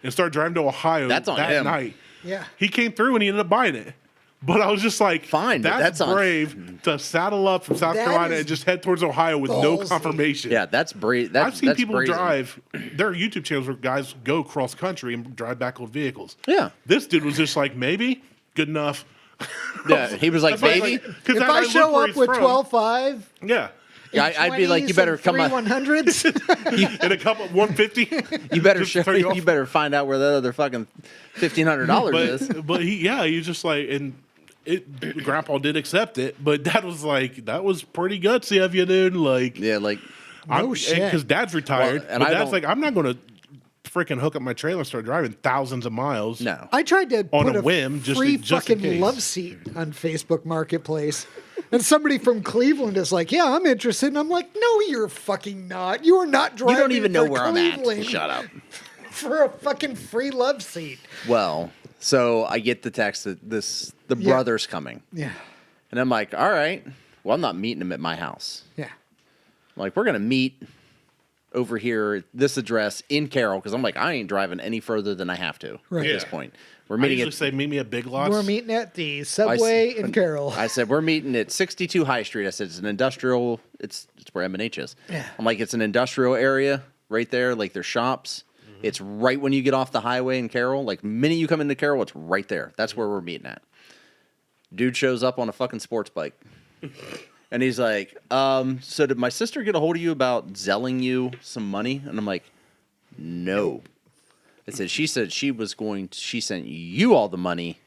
and started driving to Ohio That's on that him. night. Yeah. He came through and he ended up buying it. But I was just like, Fine, but that's that's on- brave to saddle up from South That Carolina is and just head towards Ohio with no ballsy. confirmation. Yeah, that's brave. I've seen people brazen. drive. There are YouTube channels where guys go cross country and drive back old vehicles. Yeah. This dude was just like, maybe, good enough. Yeah, he was like, That's why I was "Baby." like, 'cause If that I looked show where up he's with from. 12.5, Yeah. Yeah, I'd be like, "You better come on." 100s. And a couple 150. You better Just to throw you off. you better find out where that other fucking $1,500 is. But he was just like, and Grandpa did accept it, but Dad was like, that was pretty gutsy of you, dude. Like, Yeah, like No shit. Because Dad's retired, Well, and but I Dad's don't- like, I'm not going to freaking hook up my trailer and start driving thousands of miles. No. I tried to On put a whim, just free in fucking case. love seat on Facebook Marketplace. And somebody from Cleveland is like, yeah, I'm interested. And I'm like, no, you're fucking not. You are not driving You don't even know for where Cleveland I'm at. Shut up. For a fucking free love seat. Well, so I get the text that the brother's coming. Yeah. And I'm like, all right. Well, I'm not meeting him at my house. Yeah. I'm like, we're going to meet over here at this address in Carroll, because I'm like, I ain't driving any further than I have to Right. at this Yeah. point. We're I meeting usually at say, meet me at Big Lots. We're meeting at the Subway in Carroll. I said, we're meeting at 62 High Street. I said, it's an industrial, it's where M&H is. Yeah. I'm like, it's an industrial area right there, like there's shops. It's right when you get off the highway in Carroll. Like, minute you come into Carroll, it's right there. That's where we're meeting at. Dude shows up on a fucking sports bike. And he's like, so did my sister get a hold of you about zelling you some money? And I'm like, no. I said, she said she sent you all the money,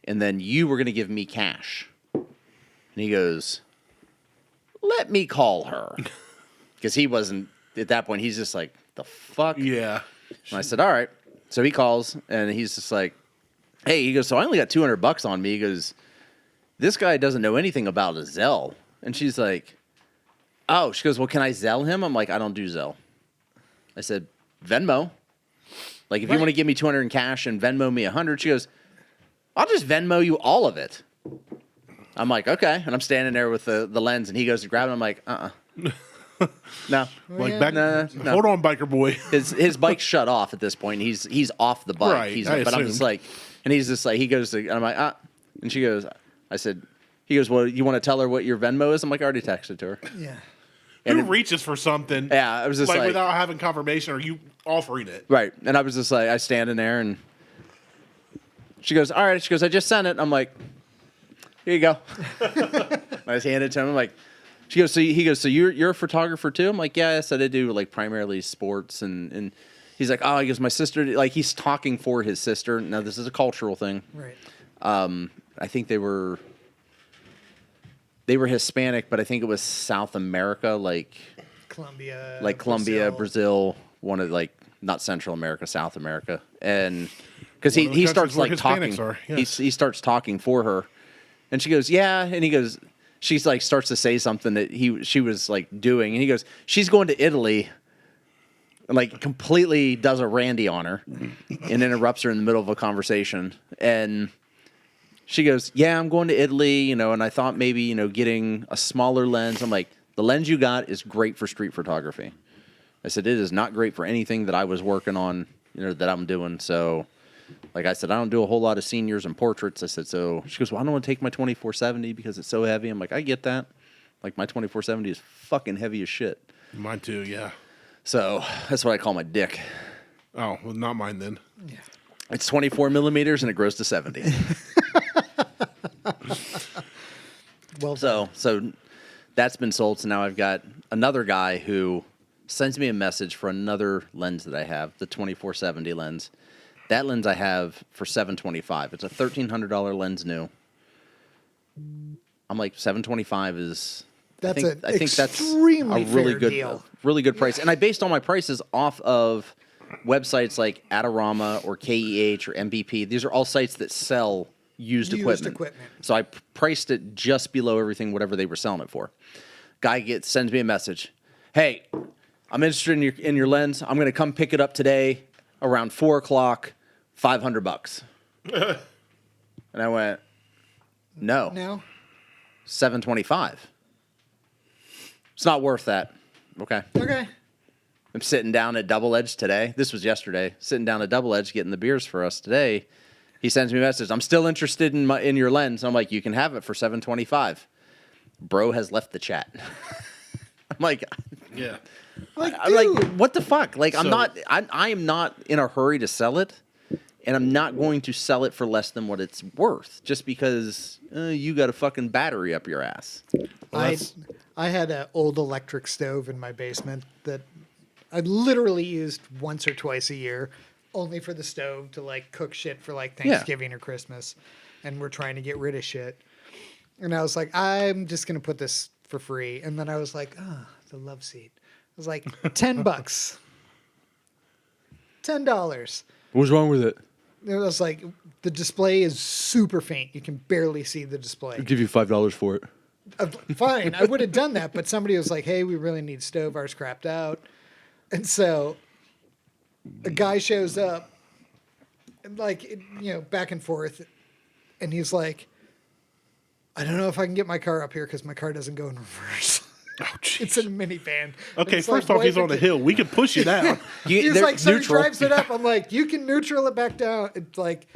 and then you were going to give me cash. And he goes, let me call her. Because he wasn't, at that point, he's just like, the fuck? Yeah. And I said, all right. So he calls, and he's just like, hey, he goes, so I only got $200 on me. He goes, this guy doesn't know anything about a Zelle. And she's like, oh, she goes, well, can I Zelle him? I'm like, I don't do Zelle. I said, Venmo. Like, if you want to give me 200 in cash and Venmo me 100, she goes, I'll just Venmo you all of it. I'm like, okay. And I'm standing there with the lens, and he goes to grab it. I'm like, no. Like back, No. hold on, biker boy. His bike's shut off at this point. He's off the bike. Right, But I'm just assumed. like, and he's just like, he goes to, and I'm like, and she goes, I said, he goes, well, you want to tell her what your Venmo is? I'm like, I already texted to her. Yeah. Who reaches for something? Yeah, I was just like, without having confirmation, or you offering it? right. And I was just like, I stand in there, and she goes, all right. She goes, I just sent it. I'm like, here you go. I just handed it to him. I'm like, she goes, he goes, so you're a photographer too? I'm like, yeah. I said I do like primarily sports, and he's like, oh, he goes, my sister, like he's talking for his sister. Now this is a cultural thing. Right. I think they were Hispanic, but I think it was South America, like Colombia, Brazil, one of like not Central America, South America, and because One of the he countries starts where like Hispanics talking, are, yes. he starts talking for her, and she goes, yeah, and he goes, she's like starts to say something that she was like doing, and he goes, she's going to Italy. And like completely does a Randy on her and interrupts her in the middle of a conversation. And she goes, yeah, I'm going to Italy, and I thought maybe, getting a smaller lens. I'm like, the lens you got is great for street photography. I said, it is not great for anything that I was working on, that I'm doing. So, like I said, I don't do a whole lot of seniors and portraits. I said, so she goes, well, I don't want to take my 24-70 because it's so heavy. I'm like, I get that. Like my 24-70 is fucking heavy as shit. Mine too. Yeah. So that's what I call my dick. Oh, well, not mine then. Yeah. It's 24 millimeters and it grows to 70. Well, So that's been sold. So now I've got another guy who sends me a message for another lens that I have, the 24-70 lens. That lens I have for $725. It's a $1,300 lens new. I'm like, $725 is. That's I think that's a extremely really fair good, deal. really good price. And I based all my prices off of websites like Adorama or KEH or MVP. These are all sites that sell used equipment. So I priced it just below everything, whatever they were selling it for. Guy sends me a message. Hey, I'm interested in your lens. I'm going to come pick it up today around 4:00, $500. And I went, no, now, $725. It's not worth that. Okay. okay. I'm sitting down at Double Edge today. This was yesterday. Sitting down at Double Edge getting the beers for us today. He sends me a message. I'm still interested in your lens. I'm like, you can have it for $725. Bro has left the chat. I'm like, Yeah. I'm like, what the fuck? Like, So- I am not in a hurry to sell it, and I'm not going to sell it for less than what it's worth just because you got a fucking battery up your ass. I had an old electric stove in my basement that I literally used once or twice a year, only for the stove to like cook shit for like Thanksgiving or Christmas, and we're trying to get rid of shit. And I was like, I'm just gonna put this for free. And then I was like, the love seat. was like, $10. $10. What's wrong with it? It was like, the display is super faint. You can barely see the display. I'll give you $5 for it. Fine, I would have done that, but somebody was like, hey, we really need stove. Ours crapped out. And so a guy shows up, and like, back and forth. And he's like, I don't know if I can get my car up here because my car doesn't go in reverse. Oh, jeez. It's a minivan. Okay, It's first like, off, he's on the hill. We can push you down. He's like, so he drives it up. I'm like, you can neutral it back down. It's like,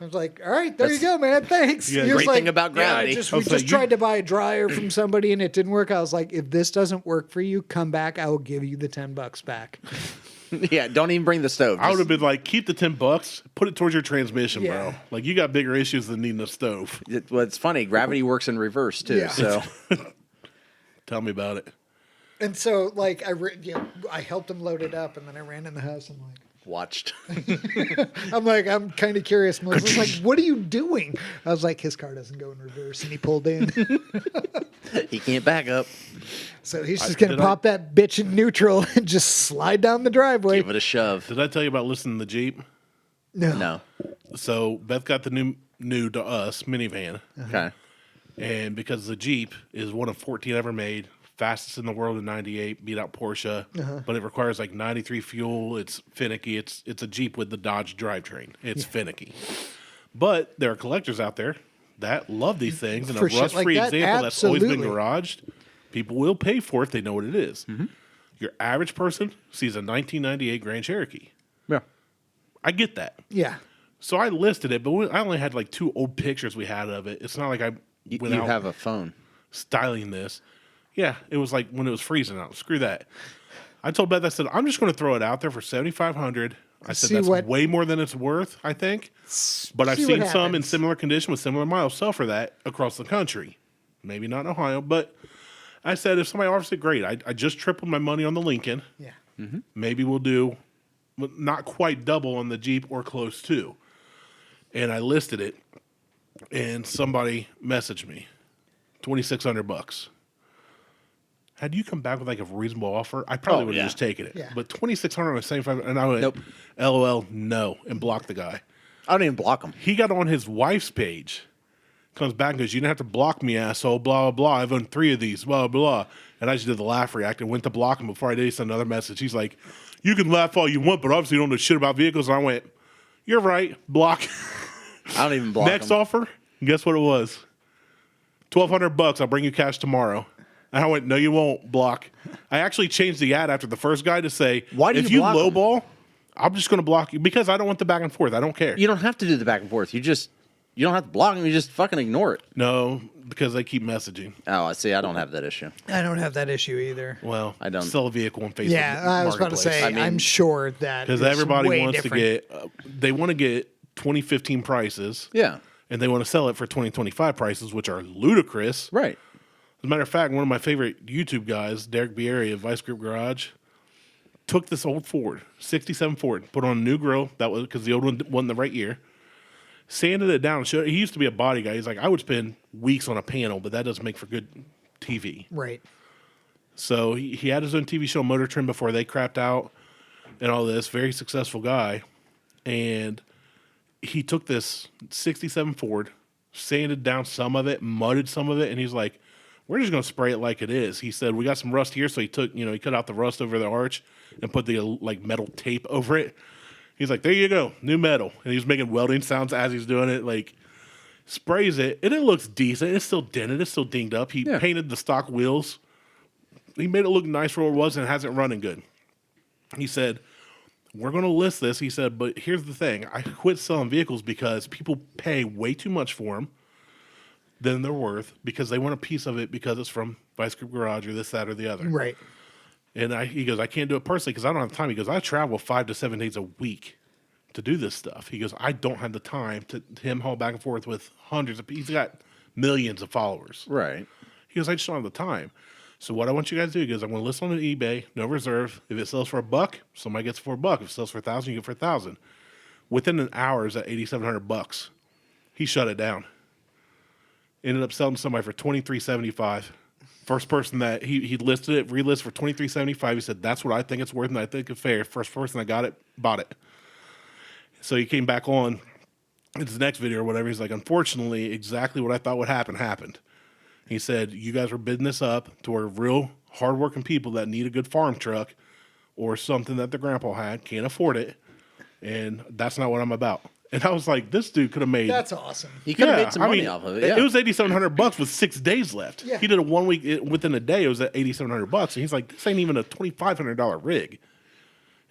I was like, all right, there you go, man. Thanks. Yeah, He was great like, thing about gravity. We was just like, tried to buy a dryer from somebody and it didn't work. I was like, if this doesn't work for you, come back. I will give you the $10 back. Yeah, don't even bring the stove. I would have been like, keep the $10, put it towards your transmission, Yeah. bro. Like, you got bigger issues than needing a stove. Well, it's funny. Gravity works in reverse too. Yeah. So Tell me about it. And so, like, I helped him load it up, and then I ran in the house. watched. I'm kind of curious. Melissa's like, what are you doing? I was like, his car doesn't go in reverse, and he pulled in. He can't back up. So he's just going to pop that bitch in neutral and just slide down the driveway. Give it a shove. Did I tell you about listening to the Jeep? No. So Beth got the new to us minivan. Okay. And because the Jeep is one of 14 ever made, fastest in the world in '98, beat out Porsche, but it requires like 93 fuel. It's finicky. It's a Jeep with the Dodge drivetrain. It's finicky. But there are collectors out there that love these things, and For a shit rust-free like that, example that's always been absolutely. garaged, people will pay for if they know what it is. Your average person sees a 1998 Grand Cherokee. Yeah. I get that. Yeah. So I listed it, but I only had like 2 old pictures we had of it. It's not like I went You out have a phone. styling this. Yeah, it was like when it was freezing out. Screw that. I told Beth, I said, I'm just going to throw it out there for $7,500. I said, See that's what- way more than it's worth, I think. But I've See what seen some in happens. similar condition with similar miles sell for that across the country. Maybe not in Ohio, but I said, if somebody offers it, great. I just tripled my money on the Lincoln. Yeah. Maybe we'll do not quite double on the Jeep or close to. And I listed it, and somebody messaged me, $2,600. Had you come back with like a reasonable offer, I probably would have just taken it. Yeah. But $2,600 on the same 5, and I went, Nope. LOL, no, and blocked the guy. I don't even block them. He got on his wife's page, comes back and goes, you didn't have to block me, asshole, blah, blah, blah. I've owned 3 of these, blah, blah. And I just did the laugh react and went to block him before I did. He sent another message. He's like, you can laugh all you want, but obviously you don't know shit about vehicles. And I went, you're right, block. I don't even block Next them. offer, guess what it was? $1,200. I'll bring you cash tomorrow. And I went, no, you won't, block. I actually changed the ad after the first guy to say, Why do if you you block 'em? lowball, I'm just going to block you because I don't want the back and forth. I don't care. You don't have to do the back and forth. You don't have to block them. You just fucking ignore it. No, because they keep messaging. Oh, I see. I don't have that issue. I don't have that issue either. Well, I don't- sell a vehicle on Facebook. Yeah, I was about to say, I mean- I'm sure that because is everybody way wants different. to get. They want to get 2015 prices. Yeah. And they want to sell it for 2025 prices, which are ludicrous. Right. As a matter of fact, one of my favorite YouTube guys, Derek Bieri of Vice Grip Garage, took this old Ford, 67 Ford, put on a new grill. That was because the old one wasn't the right year. Sanded it down. He used to be a body guy. He's like, I would spend weeks on a panel, but that doesn't make for good TV. Right. So he had his own TV show, Motor Trend, before they crapped out and all this. Very successful guy. And he took this 67 Ford, sanded down some of it, mudded some of it, and he's like, we're just going to spray it like it is. He said, we got some rust here. So he took, he cut out the rust over the arch and put the like metal tape over it. He's like, there you go, new metal. And he's making welding sounds as he's doing it. Like, sprays it, and it looks decent. It's still dented. It's still dinged up. He painted the stock wheels. He made it look nice for what it was, and it hasn't running good. He said, we're going to list this. He said, but here's the thing. I quit selling vehicles because people pay way too much for them than they're worth because they want a piece of it because it's from Vice Grip Garage or this, that, or the other. Right. And he goes, I can't do it personally because I don't have time. He goes, I travel 5 to 7 days a week to do this stuff. He goes, I don't have the time to him haul back and forth with hundreds of people. He's got millions of followers. Right. He goes, I just don't have the time. So what I want you guys to do is I'm going to list on eBay, no reserve. If it sells for $1, somebody gets it for $1. If it sells for $1,000, you get it for $1,000. Within an hour, it's at $8,700. He shut it down. Ended up selling to somebody for $2,375. First person that he listed it, relisted for $23.75. He said, that's what I think it's worth and I think it's fair. First person that got it, bought it. So he came back on his next video or whatever. He's like, unfortunately, exactly what I thought would happen happened. He said, you guys were bidding this up to where real hardworking people that need a good farm truck or something that their grandpa had can't afford it. And that's not what I'm about. And I was like, this dude could have made... That's awesome. He could have made some money off of it. Yeah. It was $8,700 with 6 days left. Yeah. He did it 1 week. Within a day, it was at $8,700. And he's like, this ain't even a $2,500 rig.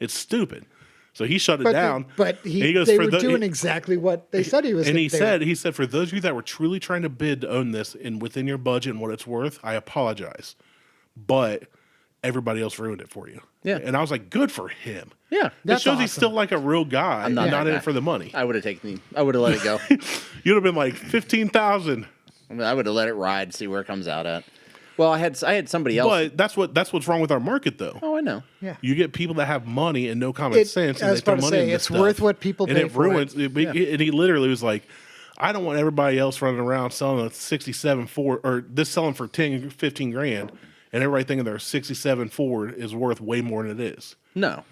It's stupid. So he shut it down. They were doing exactly what they said he was. And he said, for those of you that were truly trying to bid to own this and within your budget and what it's worth, I apologize. But everybody else ruined it for you. Yeah. And I was like, good for him. Yeah. That shows he's still like a real guy. I'm not in it for the money. I would have I would have let it go. You'd have been like 15,000. I would have let it ride, see where it comes out at. Well, I had somebody else. But that's what's wrong with our market, though. Oh, I know. Yeah. You get people that have money and no common sense, and they throw money in this it's stuff. worth what people and pay it for ruins. it. And he literally was like, "I don't want everybody else running around selling a 67 Ford or this selling for 10, 15 grand, and everybody thinking their 67 Ford is worth way more than it is." No,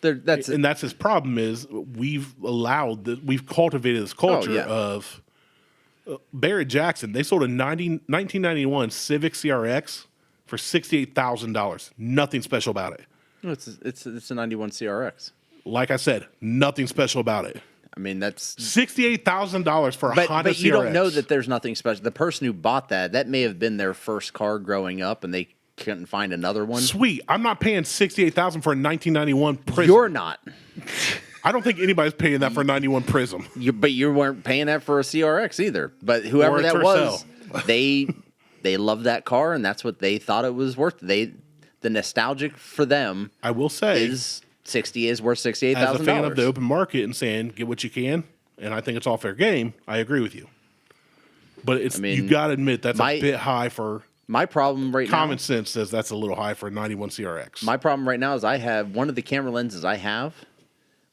that's his problem. Is we've cultivated this culture of Barrett Jackson. They sold a 1991 Civic CRX for $68,000. Nothing special about it. No, it's a 91 CRX. Like I said, nothing special about it. I mean, that's $68,000 for a Honda CRX. But you don't know that there's nothing special. The person who bought that may have been their first car growing up, and they couldn't find another one. Sweet. I'm not paying $68,000 for a 1991 Prism. You're not. I don't think anybody's paying that for a 91 Prism. But you weren't paying that for a CRX either. But whoever that was, they loved that car, and that's what they thought it was worth. The nostalgic for them, I will say, is worth $68,000. As a fan of the open market and saying get what you can, and I think it's all fair game. I agree with you, but you got to admit that's a bit high for my problem right now. Common sense says that's a little high for a 91 CRX. My problem right now is I have one of the camera lenses I have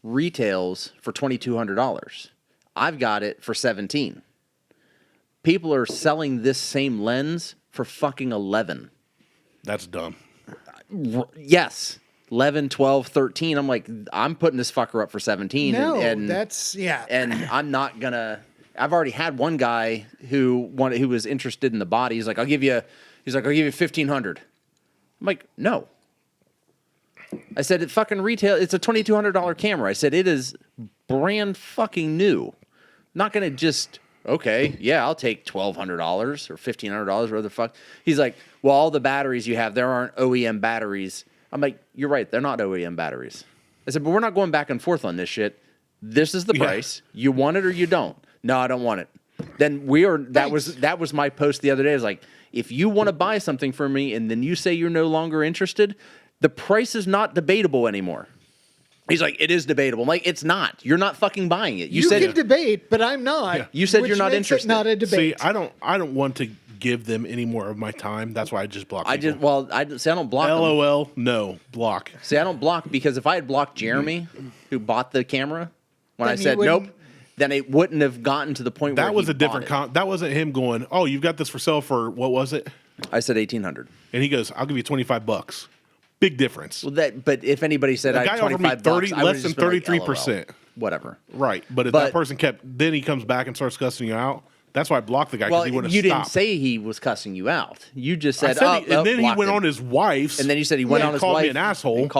retails for $2,200. I've got it for $17,000. People are selling this same lens for fucking $11,000. That's dumb. Yes. 11, 12, 13. I'm like, I'm putting this fucker up for 17. No, and that's, yeah. And I'm not going to, I've already had one guy who was interested in the body. He's like, I'll give you $1,500. I'm like, no. I said, it fucking retail, it's a $2,200 camera. I said, it is brand fucking new. Not going to just, okay, yeah, I'll take $1,200 or $1,500, whatever the fuck. He's like, well, all the batteries you have, there aren't OEM batteries. I'm like, you're right, they're not OEM batteries. I said, but we're not going back and forth on this shit. This is the price. You want it or you don't. No, I don't want it. Then that was my post the other day. I was like, if you want to buy something from me and then you say you're no longer interested, the price is not debatable anymore. He's like, it is debatable. I'm like, it's not. You're not fucking buying it. You said can debate, but I'm not. Yeah. You said you're not interested. Not a debate. See, I don't want to give them any more of my time. That's why I just block people. I don't block them. LOL, no, block. See, I don't block because if I had blocked Jeremy, who bought the camera, when I said nope, then it wouldn't have gotten to the point where that was a different that wasn't him going, oh, you've got this for sale for, what was it? I said $1,800. And he goes, I'll give you $25. Big difference. Well, but if anybody said I had $25, less than 33%. Whatever. Right, but if that person then he comes back and starts cussing you out. That's why I blocked the guy because he wouldn't you stop. Didn't say he was cussing you out. You just said, and then he went on his wife's. And then you said he went on his called wife. Me an asshole.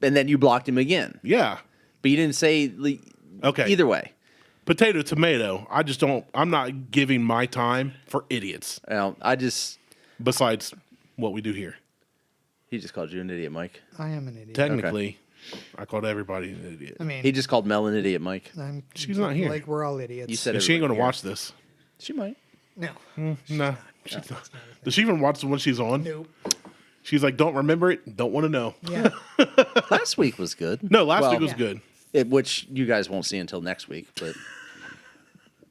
And then you blocked him again. Yeah. But you didn't say, okay. Either way. Potato, tomato. I'm not giving my time for idiots. Well, Besides what we do here. He just called you an idiot, Mike. I am an idiot. Technically, I called everybody an idiot. I mean, he just called Mel an idiot, Mike. She's not here. Like we're all idiots. You said she ain't going to watch this. She might. No. No. Does she even watch the one she's on? Nope. She's like, don't remember it. Don't want to know. Yeah. Last week was good. No, last week was good. Which you guys won't see until next week, but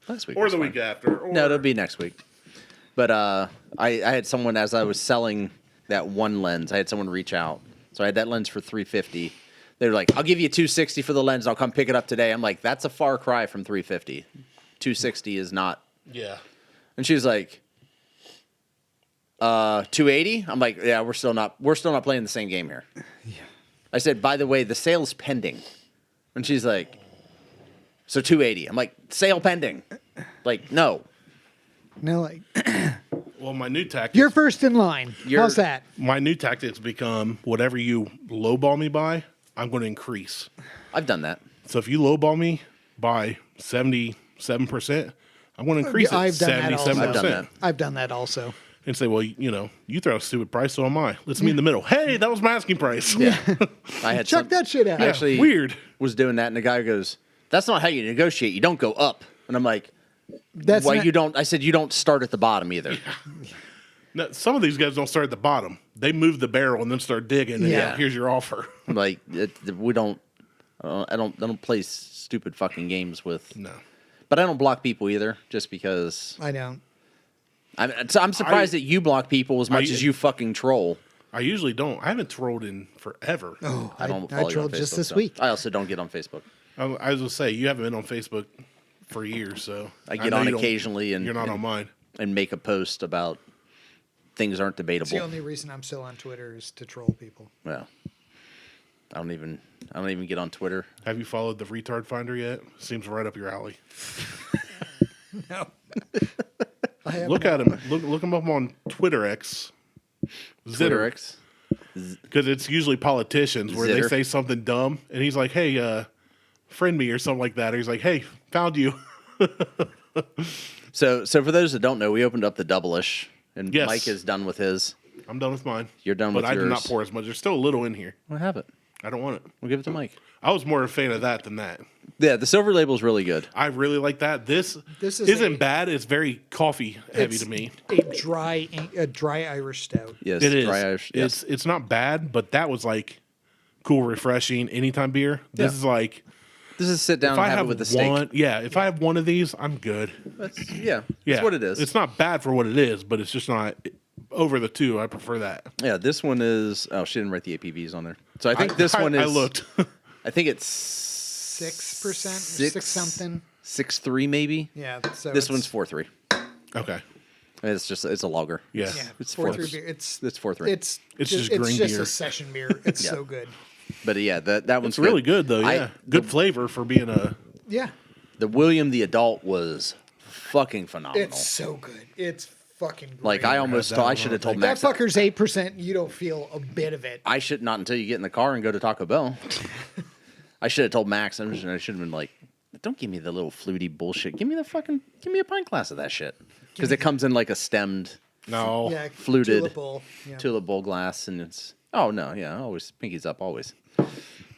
last week or the week after. No, it'll be next week. But I had someone, as I was selling that one lens, I had someone reach out. So I had that lens for $350. They were like, I'll give you $260 for the lens. I'll come pick it up today. I'm like, that's a far cry from $350. $260 is not. Yeah. And she was like, $280. I'm like, yeah, we're still not playing the same game here. Yeah. I said, by the way, the sale's pending. And she's like, so $280. I'm like, sale pending. Like, no. No, like Well, my new tactic. you're first in line. How's that? My new tactics become whatever you lowball me by, I'm going to increase. I've done that. So if you lowball me by 77%, I'm going to increase it I've done that also. 77%. I've done that. I've done that also. And say, well, you throw a stupid price, so am I. Let's meet in the middle. Hey, that was my asking price. Yeah. I had Chuck that shit out. I actually weird. was doing that, and the guy goes, that's not how you negotiate. You don't go up. And I'm like, That's why not- you don't? I said, you don't start at the bottom either. Now, some of these guys don't start at the bottom. They move the barrel and then start digging. And Yeah. here's your offer. I'm like, we don't. I don't play stupid fucking games with. No. But I don't block people either, just because. I don't. I'm surprised that you block people as much as you fucking troll. I usually don't. I haven't trolled in forever. Oh, I don't. I follow you on trolled just Facebook, this so. week. I also don't get on Facebook. I was going to say, you haven't been on Facebook for years, so. I get know on you don't- occasionally and You're not on mine. and make a post about things aren't It's debatable. the only reason I'm still on Twitter is to troll people. Well, I don't even get on Twitter. Have you followed the retard finder yet? Seems right up your alley. No. I have Look at him. Look him up on Twitter X. Twitter X. Because it's usually politicians where they Zitter. say something dumb, and he's like, hey, friend me or something like that. Or he's like, hey, found you. So for those that don't know, we opened up the Doublish, and Yes. Mike is done with his. I'm done with mine. You're done but with I did not yours. pour as much. There's still a little in here. We'll have it. I don't want it. We'll give it to Mike. I was more a fan of that than that. Yeah, the silver label is really good. I really like that. This This is isn't a- bad. It's very coffee heavy It's to me. a dry Irish stout. Yes, It is. dry Irish. Yes. It's not bad, but that was like cool, refreshing, anytime beer. This Yeah. is like This is sit down if and I have have it with the steak. one, if I have one of these, I'm good. That's, Yeah, that's what it is. It's not bad for what it is, but it's just not over the two. I prefer that. Yeah, this one is. Oh, she didn't write the APVs on there. So I think this one is. I looked. I think it's 6%, 6 something. 6.3 maybe. Yeah. So This it's- one's 4.3. Okay. It's a lager. Yeah. Yeah, It's 4.3 4.3 beer. It's 4.3. It's just it's green just beer. a session beer. It's Yeah. so good. But yeah, that one's It's really good though. I- Yeah, good flavor for being a. Yeah. The William the Adult was fucking phenomenal. It's so good. It's fucking great. Like I almost that thought I one should have on told that Max fucker's 8%. You don't feel a bit of it. I should not until you get in the car and go to Taco Bell. I should have told Max. I should have been like, don't give me the little fluty bullshit. Give me a pint glass of that shit because it comes in like a stemmed No. Yeah. fluted Tulip bowl. Yeah. tulip bowl glass, and it's always pinkies up always.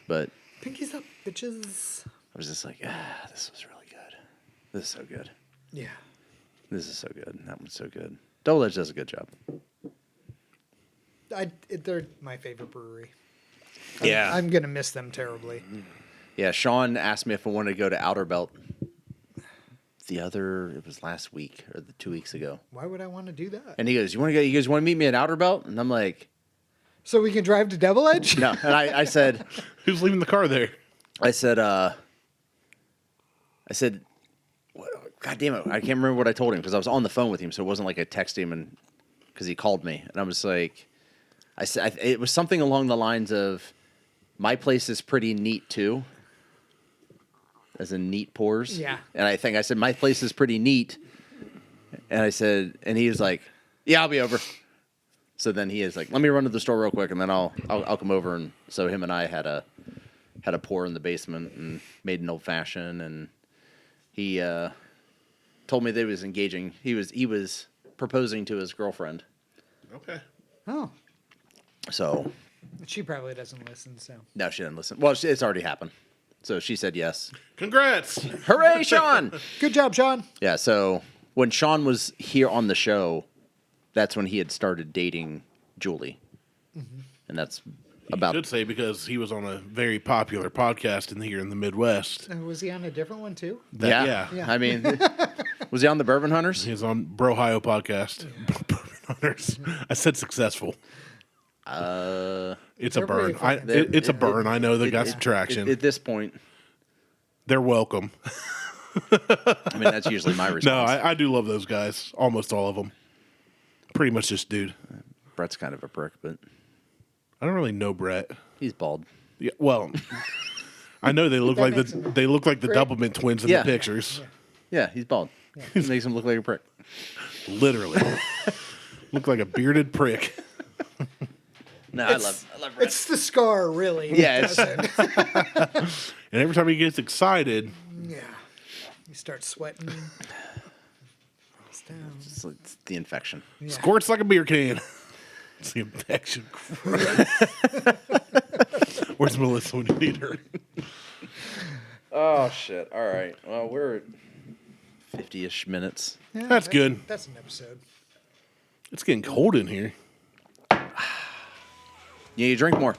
But Pinkies up, bitches. I was just like, this was really good. This is so good. Yeah. This is so good. That one's so good. Double Edge does a good job. They're my favorite brewery. Yeah. I'm gonna miss them terribly. Yeah, Sean asked me if I wanted to go to Outer Belt. It was last week or 2 weeks ago. Why would I want to do that? And he goes, "You want to go? You guys want to meet me at Outer Belt?" And I'm like, So we can drive to Double Edge? "No." And I said, Who's leaving the car there? "I said, God damn it, I can't remember what I told him because I was on the phone with him, so it wasn't like I texted him and because he called me, and I was like, I said it was something along the lines of, my place is pretty neat too." As in neat pours. Yeah. And I think I said, my place is pretty neat. And I said, and he was like, yeah, I'll be over. So then he is like, let me run to the store real quick and then I'll come over. And so him and I had a pour in the basement and made an old fashioned. And he told me that he was engaging. He was proposing to his girlfriend. Okay. Oh. So She probably doesn't listen, so. no, she didn't listen. Well, it's already happened. So she said yes. Congrats. Hooray, Sean! Good job, Sean. Yeah, so when Sean was here on the show, that's when he had started dating Julie. Mm-hmm. And that's You about... could say because he was on a very popular podcast here in the Midwest. Was he on a different one, too? Yeah. I mean, was he on the Bourbon Hunters? He's on Brohio podcast. Bourbon Hunters. I said successful. It's a They're burn. pretty fucking- It's a burn. I know they got some traction. At this point, They're welcome. I mean, that's usually my response. No, I do love those guys. Almost all of them. Pretty much this dude. Brett's kind of a prick, but I don't really know Brett. he's bald. Yeah, well, I know they look like makes the him Doublemint twins in Yeah. the pictures. Yeah, he's bald. He makes him look like a prick. Literally, look like a bearded prick. No, I love Brett. It's the scar, really. Yeah, it's, And every time he gets excited, Yeah. You start sweating. It's down. it's the infection. squirts like a beer can. It's the infection. Where's Melissa when you need her? Oh shit! All right. Well, we're at 50-ish minutes. Yeah, That's good. That's an episode. It's getting cold in here. Yeah, you drink more.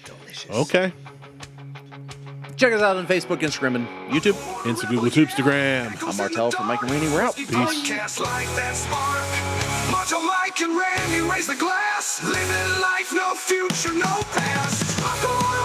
Delicious. Okay. Check us out on Facebook, Instagram, and YouTube. Insta, Google, Instagram. I'm Martelle from Mike and Randy. We're out. Peace. Podcast like that spark. Macho Mike and Randy raise the glass. Living life, no future, no past. I'm going